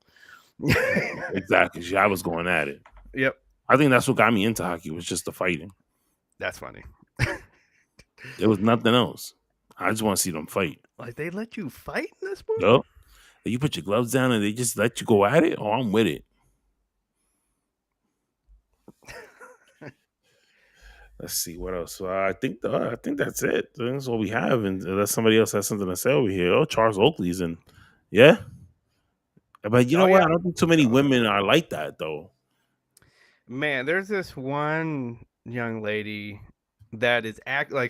Exactly. I was going at it. Yep. I think that's what got me into hockey, was just the fighting. That's funny. There was nothing else. I just want to see them fight. Like, they let you fight in this movie? Yep. You put your gloves down and they just let you go at it? Oh, I'm with it. Let's see what else. I think that's it. That's all we have. And unless somebody else has something to say over here. Oh, Charles Oakley's in. Yeah. But you know what? I don't think too many women are like that, though. Man, there's this one young lady that is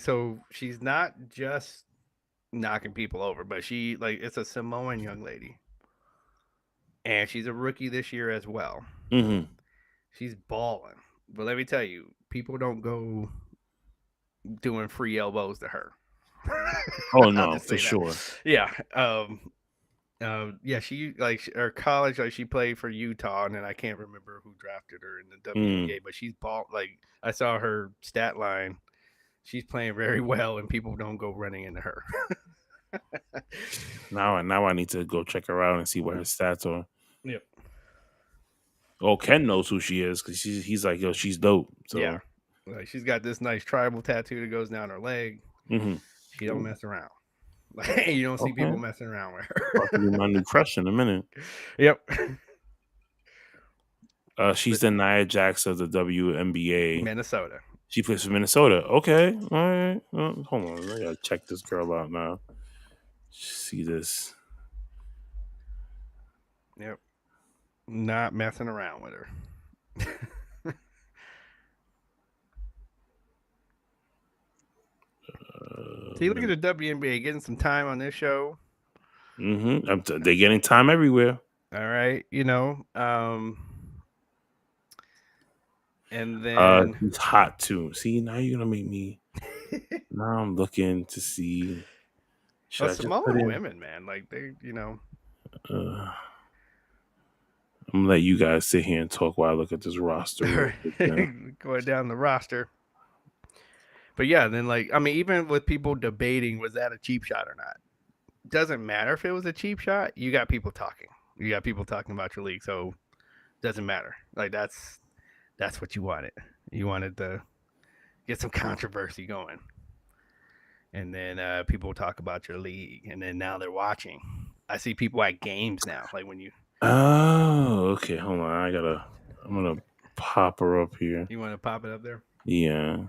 so she's not just knocking people over, but it's a Samoan young lady, and she's a rookie this year as well. Mm-hmm. She's balling, but let me tell you, people don't go doing free elbows to her. Oh no, for sure. Yeah. She her college, she played for Utah, and then I can't remember who drafted her in the WNBA, but she's ball. Like, I saw her stat line. She's playing very well, and people don't go running into her. Now I need to go check her out and see what her stats are. Yep. Oh, Ken knows who she is, because he's like, yo, she's dope. So yeah, like, she's got this nice tribal tattoo that goes down her leg. Mm-hmm. She don't mess around. Like, you don't see people messing around with her. I'll be my new crush in a minute. Yep. She's the Nia Jax of the WNBA. Minnesota. She plays for Minnesota. Okay. All right. Hold on. I gotta check this girl out now. See this. Yep. Not messing around with her. See, look at the WNBA getting some time on this show. Mm-hmm. They're getting time everywhere. All right, and then He's hot too. See, now you're gonna make me. Now I'm looking to see. Should I just Samoan put in? women, man, like they, I'm gonna let you guys sit here and talk while I look at this roster. going down the roster. But yeah, then even with people debating was that a cheap shot or not, doesn't matter if it was a cheap shot. You got people talking. You got people talking about your league, so doesn't matter. Like that's what you wanted. You wanted to get some controversy going, and then people talk about your league, and then now they're watching. I see people at games now, like when you. Oh, okay. Hold on. I'm gonna pop her up here. You want to pop it up there? Yeah.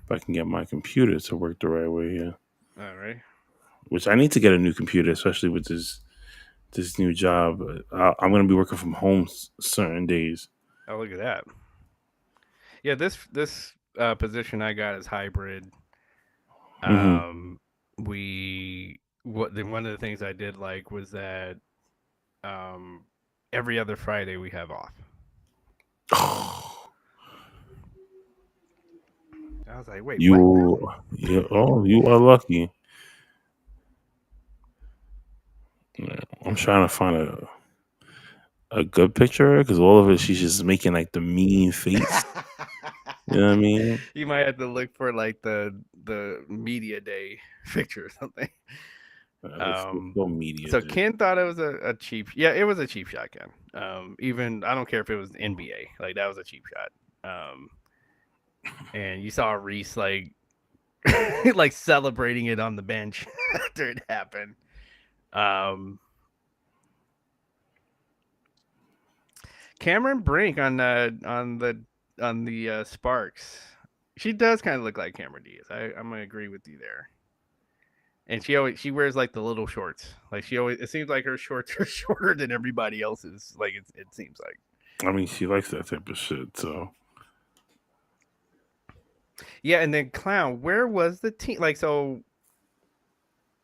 If I can get my computer to work the right way here. All right. Which I need to get a new computer, especially with this new job. I'm going to be working from home certain days. Oh, look at that. Yeah, this position I got is hybrid. Mm-hmm. One of the things I did like was that every other Friday we have off. I was like, wait, what? You are lucky. I'm trying to find a good picture because all of it, she's just making like the mean face. You know what I mean? You might have to look for like the media day picture or something. Let's go media. So Ken thought it was a cheap. Yeah, it was a cheap shot, Ken. Even I don't care if it was NBA. Like that was a cheap shot. And you saw Reese like like celebrating it on the bench after it happened. Cameron Brink on the Sparks. She does kind of look like Cameron Diaz. I'm gonna agree with you there. And she wears like the little shorts. Like it seems like her shorts are shorter than everybody else's. Like it seems like. I mean, she likes that type of shit. So. Yeah, and then Clown, where was the team? Like so.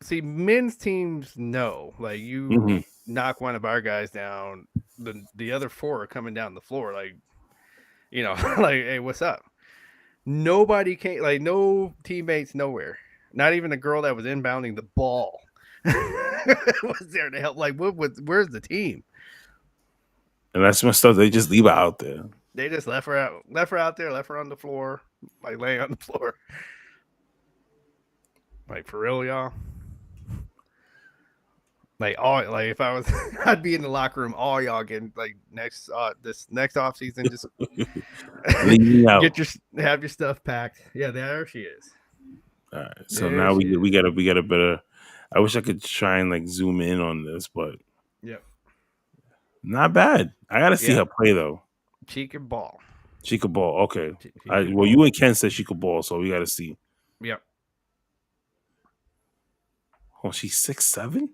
See, men's teams know. Like you knock one of our guys down, the other four are coming down the floor. Like, like, hey, what's up? Nobody came. Like no teammates nowhere. Not even the girl that was inbounding the ball was there to help. Like, where's the team? And that's some stuff they just leave her out there. They just left her out there, left her on the floor, like laying on the floor. Like for real, y'all. Like if I was, I'd be in the locker room. All y'all getting like this next off season, just have your stuff packed. Yeah, there she is. All right, so there now we get a better. I wish I could try and like zoom in on this, but not bad. I gotta see her play though. She can ball. She could ball. Okay. You and Ken said she could ball, so we gotta see. Yep. Oh, she's 6'7"?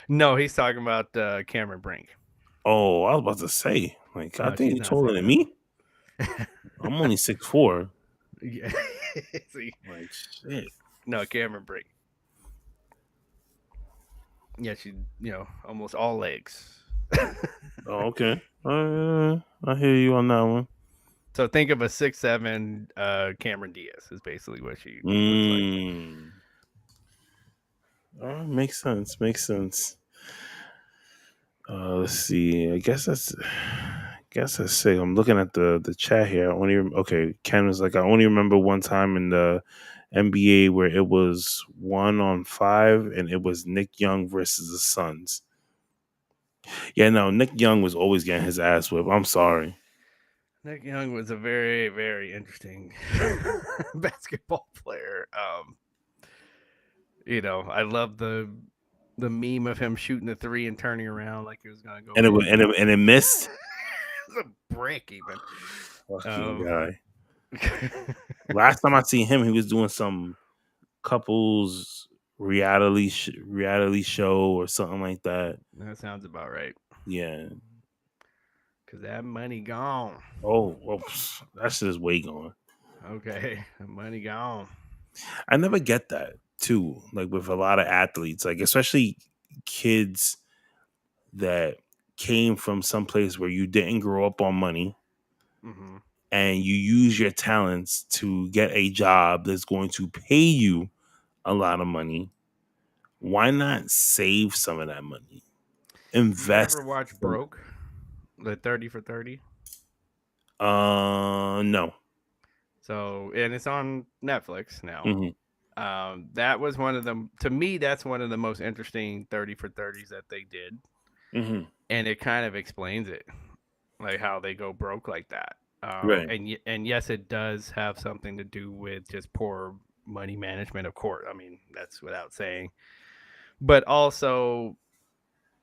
No, he's talking about Cameron Brink. Oh, I was about to say, like, I think you're taller than me. I'm only 6'4". Yeah. See? Like shit. No, Cameron Brink. Yeah, she, almost all legs. Oh, okay. I hear you on that one. So think of a 6'7" Cameron Diaz is basically what she looks like. Makes sense. Let's see. I guess that's it. I'm looking at the chat here. Ken was like, I only remember one time in the NBA where it was 1-on-5 and it was Nick Young versus the Suns. Yeah, no, Nick Young was always getting his ass whipped. I'm sorry. Nick Young was a very, very interesting basketball player. I love the meme of him shooting the three and turning around like he was gonna go. And it missed. It was a brick even. Fucking guy. Last time I seen him, he was doing some couples reality show or something like that. That sounds about right. Yeah. Cause that money gone. Oh, well, that shit is way gone. Okay, that money gone. I never get that too. Like with a lot of athletes, like especially kids that came from some place where you didn't grow up on money Mm-hmm. and you use your talents to get a job that's going to pay you a lot of money. Why not save some of that money? You Invest ever watch some. Broke, the 30 for 30? No. So, and it's on Netflix now. Hmm. That was one of them. To me, that's one of the most interesting 30 for 30s that they did, Hmm. and it kind of explains it, like how they go broke like that. Right. And yes, it does have something to do with just poor money management, of course. I mean, that's without saying. But also,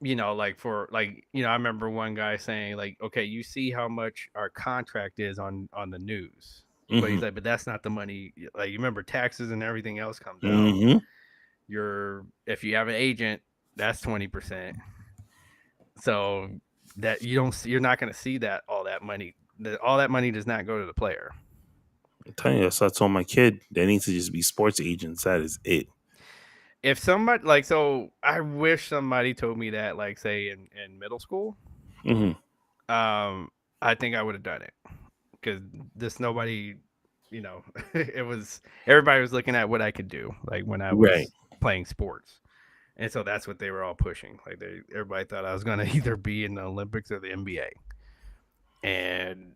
like for like, I remember one guy saying like, okay, you see how much our contract is on the news. But Hmm. he's like, but that's not the money. Like, you remember taxes and everything else comes out. Hmm. If you have an agent, that's 20%. So that you're not going to see that all that money. All that money does not go to the player. I'm telling you, so I told my kid they need to just be sports agents. That is it. If somebody like, so I wish somebody told me that, like, say in middle school. Hmm. I think I would have done it because this nobody, it was everybody was looking at what I could do, like when I Right. was playing sports. And so that's what they were all pushing. Like everybody thought I was going to either be in the Olympics or the NBA. And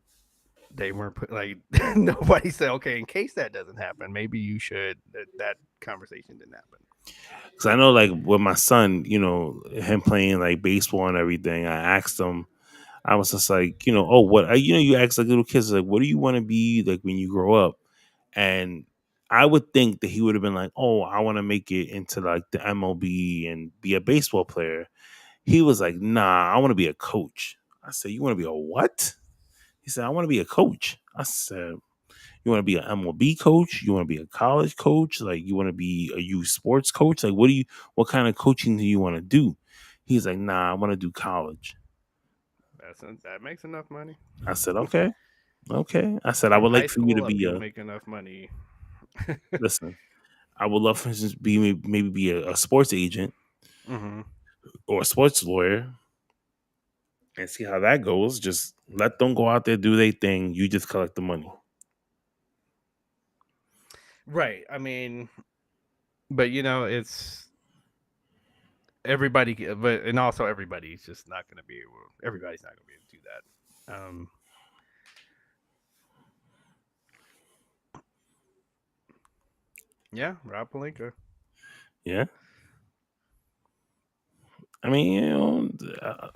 they weren't put like nobody said, okay, in case that doesn't happen, maybe you should. That conversation didn't happen. Because I know, like with my son, him playing like baseball and everything. I asked him. I was just like, oh, what? You ask like little kids, like, what do you want to be like when you grow up? And I would think that he would have been like, oh, I want to make it into like the MLB and be a baseball player. He was like, nah, I want to be a coach. I said, you want to be a what? He said, I want to be a coach. I said, you want to be an MLB coach? You want to be a college coach? Like, you want to be a youth sports coach? Like, what kind of coaching do you want to do? He's like, nah, I want to do college. That makes enough money. I said, okay. Okay. I said, I From would high like for you to school up, be you'll a, make enough money. listen, I would love for instance maybe be a sports agent Mm-hmm. or a sports lawyer and see how that goes. Just let them go out there, do their thing. You just collect the money. Right. I mean, but it's everybody, but and also everybody's just not going to be able. Everybody's not going to be able to do that. Yeah, Rob Palenka. Yeah. I mean,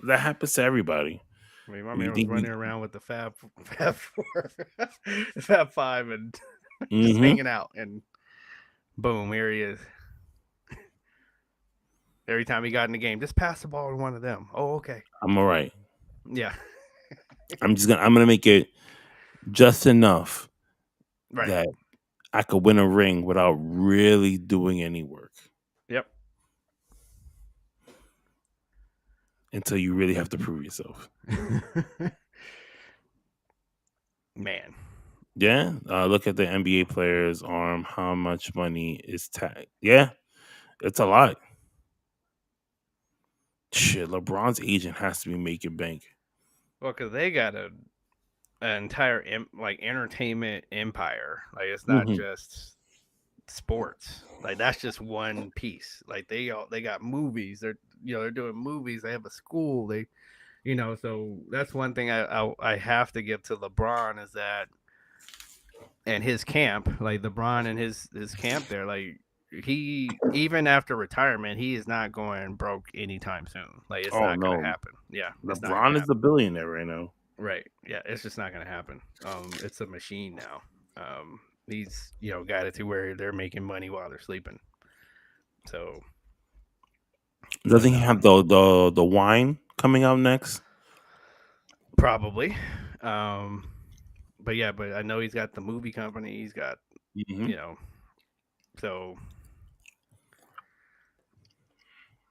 that happens to everybody. I mean, my You man was think running around with the Fab Four, the Fab Five, and just mm-hmm. hanging out, and boom, here he is. Every time he got in the game, just pass the ball to one of them. Oh, okay. I'm all right. Yeah. I'm gonna make it just enough Right. that I could win a ring without really doing any work. Yep. Until you really have to prove yourself. Man. Yeah. Look at the NBA player's arm. How much money is tagged? Yeah. It's a lot. Shit, LeBron's agent has to be making bank. Well, because they got an entire like entertainment empire. Like, it's not Mm-hmm. just sports. Like, that's just one piece. Like, they got movies. They're doing movies. They have a school. So that's one thing I have to give to LeBron is that, and his camp, like LeBron and his camp there, like he, even after retirement, he is not going broke anytime soon. Like, it's not going to happen. Yeah, it's not going to LeBron is happen. a billionaire right now. Right. Yeah, it's just not going to happen. It's a machine now. He's got it to where they're making money while they're sleeping. So Doesn't he have the wine coming out next? probably. But I know he's got the movie company. He's got so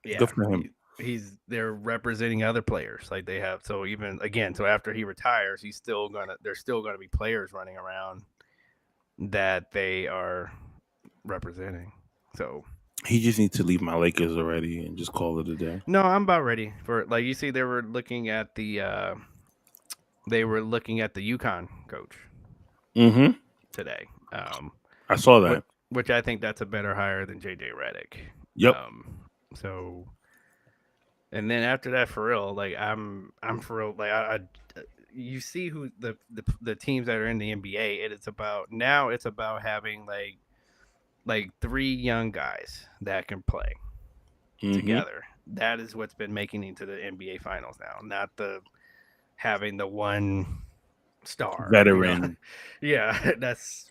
yeah. Good for him. They're representing other players like they have. So even again, so after he retires, there's still gonna be players running around that they are representing. So he just needs to leave my Lakers already and just call it a day. no, I'm about ready for it. Like you see, they were looking at the UConn coach Mm-hmm. today. I saw that. Which I think that's a better hire than JJ Redick. Yep. So, and then after that, for real, like I'm for real. Like you see who the teams that are in the NBA, and it's about having like 3 young guys that can play together. That is what's been making it to the NBA Finals now, not having the one star Veteran. Yeah, that's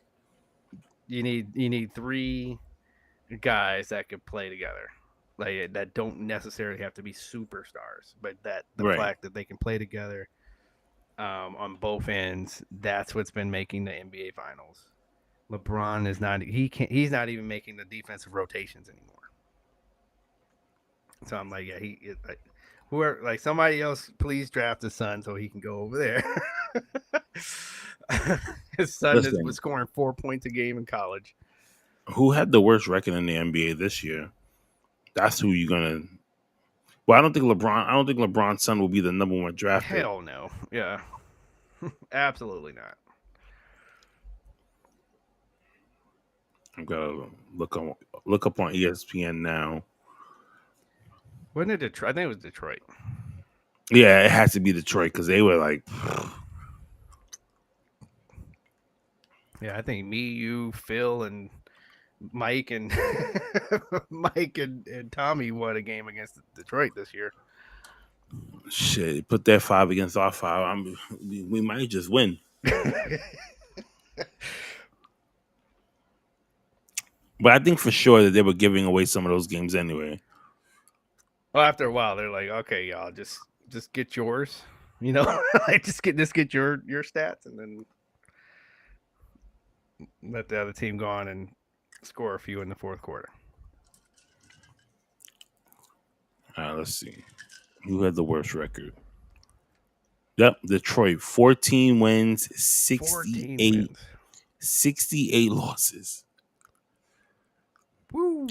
you need 3 guys that can play together, like that don't necessarily have to be superstars, but that the fact that they can play together on both ends, that's what's been making the NBA Finals. LeBron is not he's not even making the defensive rotations anymore. So I'm like, yeah, whoever, like somebody else, please draft his son so he can go over there. His son was scoring 4 points a game in college. Who had the worst record in the NBA this year? That's who you're gonna. Well, I don't think LeBron's son will be the number 1 drafted. Hell no. Yeah, absolutely not. I'm gonna look up on ESPN now. Wasn't it Detroit? I think it was Detroit. Yeah, it has to be Detroit because they were like. Yeah, I think me, you, Phil, and Mike and Tommy won a game against Detroit this year. Shit, put that 5 against our 5. We might just win. But I think for sure that they were giving away some of those games anyway. Well, after a while, they're like, "Okay, y'all, just get yours, like just get your stats, and then let the other team go on and score a few in the fourth quarter." All right, let's see. Who had the worst record? Yep, Detroit. 14 wins, 68 losses. Woo.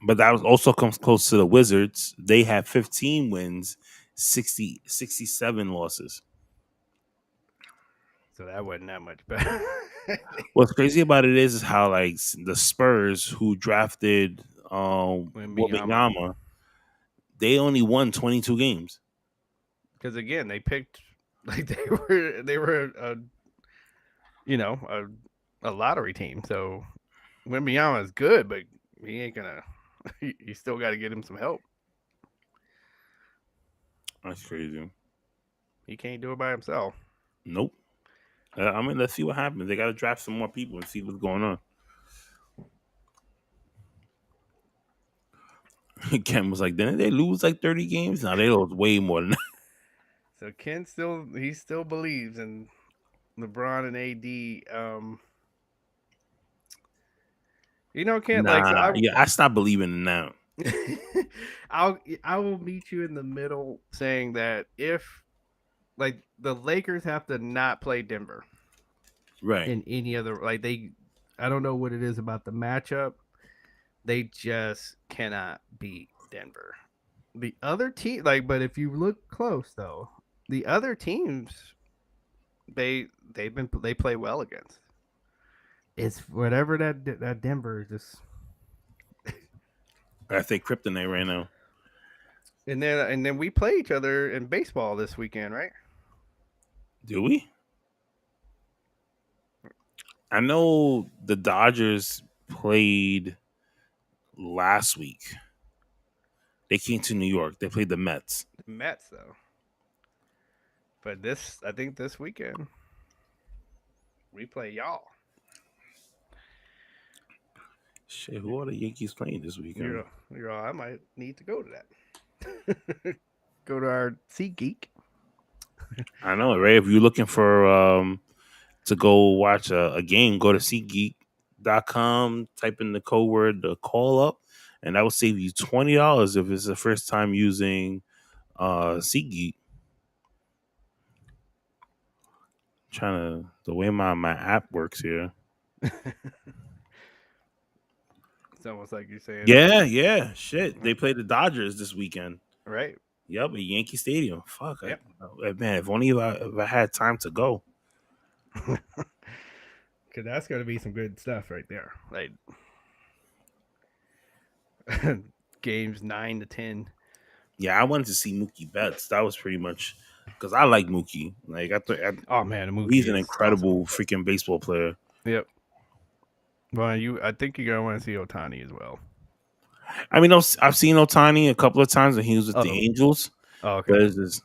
But that also comes close to the Wizards. They had 15 wins, 67 losses. So that wasn't that much better. What's crazy about it is how like the Spurs, who drafted Wembanyama, they only won 22 games. Because again, they picked like they were a lottery team. So Wembanyama is good, but he ain't gonna. You still got to get him some help. That's crazy. He can't do it by himself. Nope. I mean, let's see what happens. They got to draft some more people and see what's going on. Ken was like, didn't they lose like 30 games? No, they lost way more than that. So Ken still believes in LeBron and AD. Ken. I stopped believing in now. I will meet you in the middle, saying that if like the Lakers have to not play Denver, right? In any other I don't know what it is about the matchup. They just cannot beat Denver. The other team, but if you look close though, the other teams they play well against. It's whatever that Denver is just. I think kryptonite right now. And then we play each other in baseball this weekend, right? Do we? I know the Dodgers played last week. They came to New York. They played the Mets. The Mets, though. But I think this weekend, we play y'all. Shit, who are the Yankees playing this weekend? I might need to go to that. Go to our SeatGeek. I know, right? If you're looking for to go watch a game, go to SeatGeek.com, type in the code word, the call up, and that will save you $20 if it's the first time using SeatGeek. The way my app works here. It's almost like you're saying, Yeah. Shit, they played the Dodgers this weekend. right? Yep, at Yankee Stadium. Fuck, Yep. man. If only if I had time to go. Because that's going to be some good stuff right there. Like games 9 to 10. Yeah, I wanted to see Mookie Betts. That was pretty much because I like Mookie. Like Oh man, Mookie he's an is incredible awesome. freaking baseball player. Yep. Well, I think you're gonna want to see Otani as well. I mean, I've seen Otani a couple of times when he was with the Angels, Oh, okay. but it's just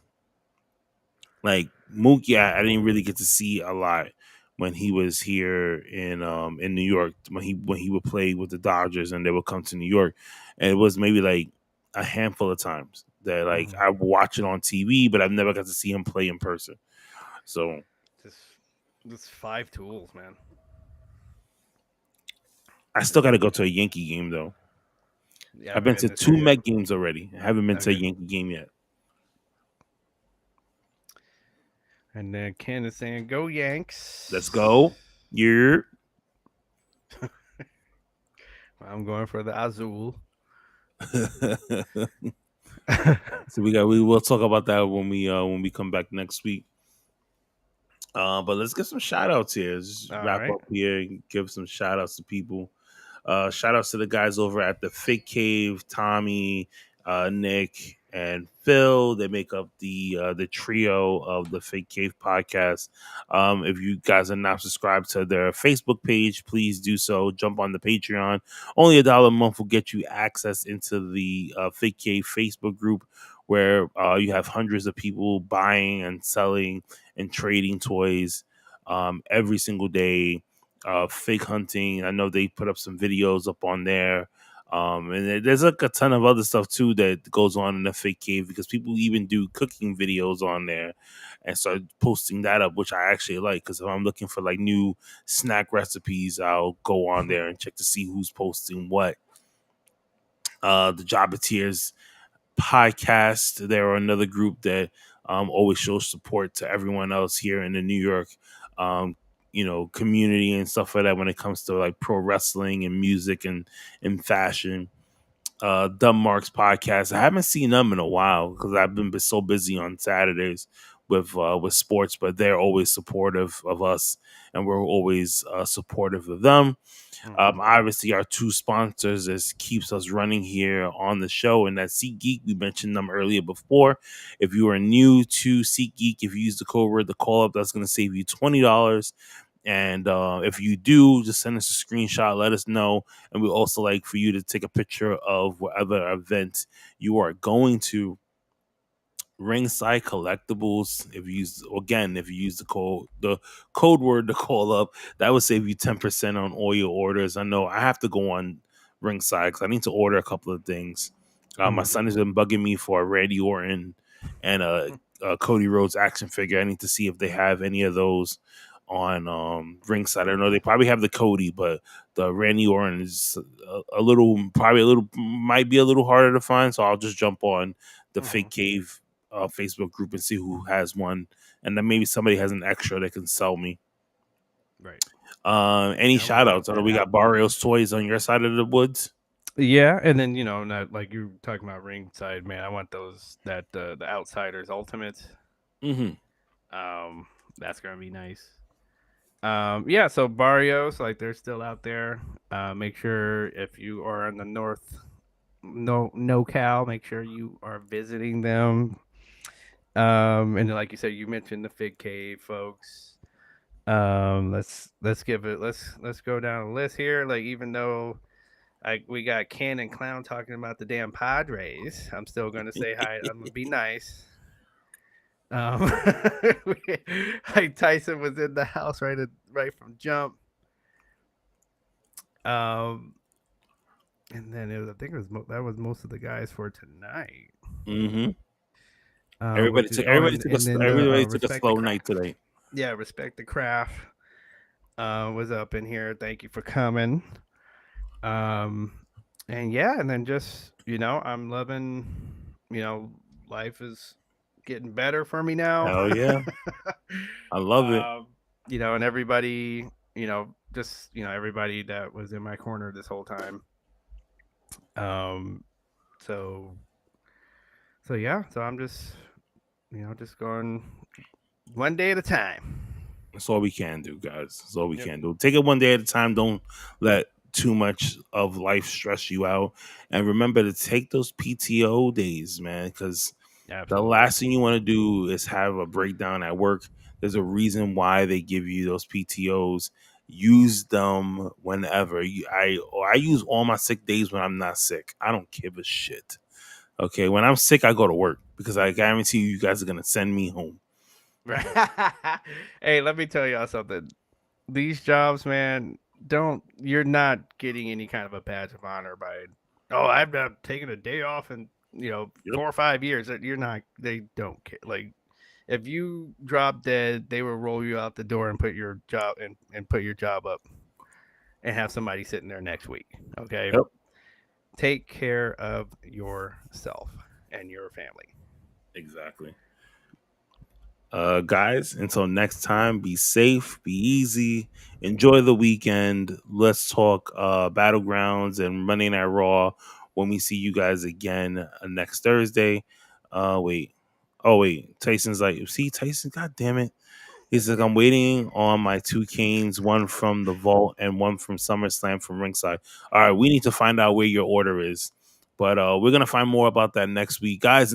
like Mookie. I didn't really get to see a lot when he was here in New York when he would play with the Dodgers and they would come to New York, and it was maybe like a handful of times that like I would watch it on TV, but I've never got to see him play in person. So just 5 tools, man. I still got to go to a Yankee game though. Yeah, I've been to 2 Met games already. I haven't been to a Okay. Yankee game yet. And then Ken is saying, "Go Yanks." Let's go. Yeah. I'm going for the Azul. So we will talk about that when we come back next week. But let's get some shout outs here. Let's wrap up here and give some shout outs to people. Shout outs to the guys over at the Fig Cave, Tommy, Nick, and Phil. They make up the trio of the Fig Cave podcast. If you guys are not subscribed to their Facebook page, please do so. Jump on the Patreon. Only $1 a month will get you access into the Fig Cave Facebook group, where you have hundreds of people buying and selling and trading toys every single day. Fig hunting. I know they put up some videos up on there. And there's like a ton of other stuff too that goes on in the Fig Cave, because people even do cooking videos on there and start posting that up, which I actually like, because if I'm looking for like new snack recipes, I'll go on there and check to see who's posting what. The Jobbeteers podcast, they're another group that always shows support to everyone else here in the New York community and stuff like that when it comes to like pro wrestling and music and fashion. Dumb Marks podcast, I haven't seen them in a while because I've been so busy on Saturdays with sports, but they're always supportive of us and we're always supportive of them. Obviously, our 2 sponsors is keeps us running here on the show, and that's SeatGeek. We mentioned them earlier before. If you are new to SeatGeek, if you use the code word, the call up, that's going to save you $20. And if you do, just send us a screenshot, let us know. And we also like for you to take a picture of whatever event you are going to. Ringside Collectibles. If you use the code word to call up, that would save you 10% on all your orders. I know I have to go on Ringside because I need to order a couple of things. My son has been bugging me for a Randy Orton and a Cody Rhodes action figure. I need to see if they have any of those on Ringside. I know they probably have the Cody, but the Randy Orton is might be a little harder to find. So I'll just jump on the Fig Cave Facebook group and see who has one, and then maybe somebody has an extra that can sell me. Right. Any shout outs? I know we got Barrios Toys on your side of the woods. Yeah, and then not like you talking about Ringside, man. I want those the Outsiders Ultimates. That's gonna be nice. Yeah, so Barrios, like they're still out there. Make sure if you are in the NoCal, make sure you are visiting them. And like you said, you mentioned the Fig Cave, folks. Let's go down a list here. Like, even though we got Ken and Clown talking about the damn Padres, I'm still gonna say hi. I'm gonna be nice. Like Tyson was in the house right from jump. And then that was most of the guys for tonight. Everybody took a slow night today. Yeah, Respect the Craft was up in here. Thank you for coming. And then just I'm loving. Life is getting better for me now. Hell yeah, I love it. And everybody, everybody that was in my corner this whole time. So yeah. So I'm just just going one day at a time. That's all we can do, guys. That's all we can do. Take it one day at a time. Don't let too much of life stress you out. And remember to take those PTO days, man, because the last thing you want to do is have a breakdown at work. There's a reason why they give you those PTOs. Use them whenever. I use all my sick days when I'm not sick. I don't give a shit. Okay, when I'm sick, I go to work because I guarantee you guys are gonna send me home. Right. Hey, let me tell y'all something. These jobs, man, you're not getting any kind of a badge of honor by, I've taken a day off in 4 or 5 years. You're not. They don't care. Like, if you drop dead, they will roll you out the door and put your job and put your job up, and have somebody sitting there next week. Okay. Yep. Take care of yourself and your family. Exactly. Guys, until next time, be safe, be easy, enjoy the weekend. Let's talk Battlegrounds and Monday Night Raw when we see you guys again next Thursday. Wait. Tyson's like, see, Tyson, god damn it. He's like, I'm waiting on my 2 canes, one from the vault and one from SummerSlam from ringside. All right, we need to find out where your order is. But we're going to find more about that next week. Guys,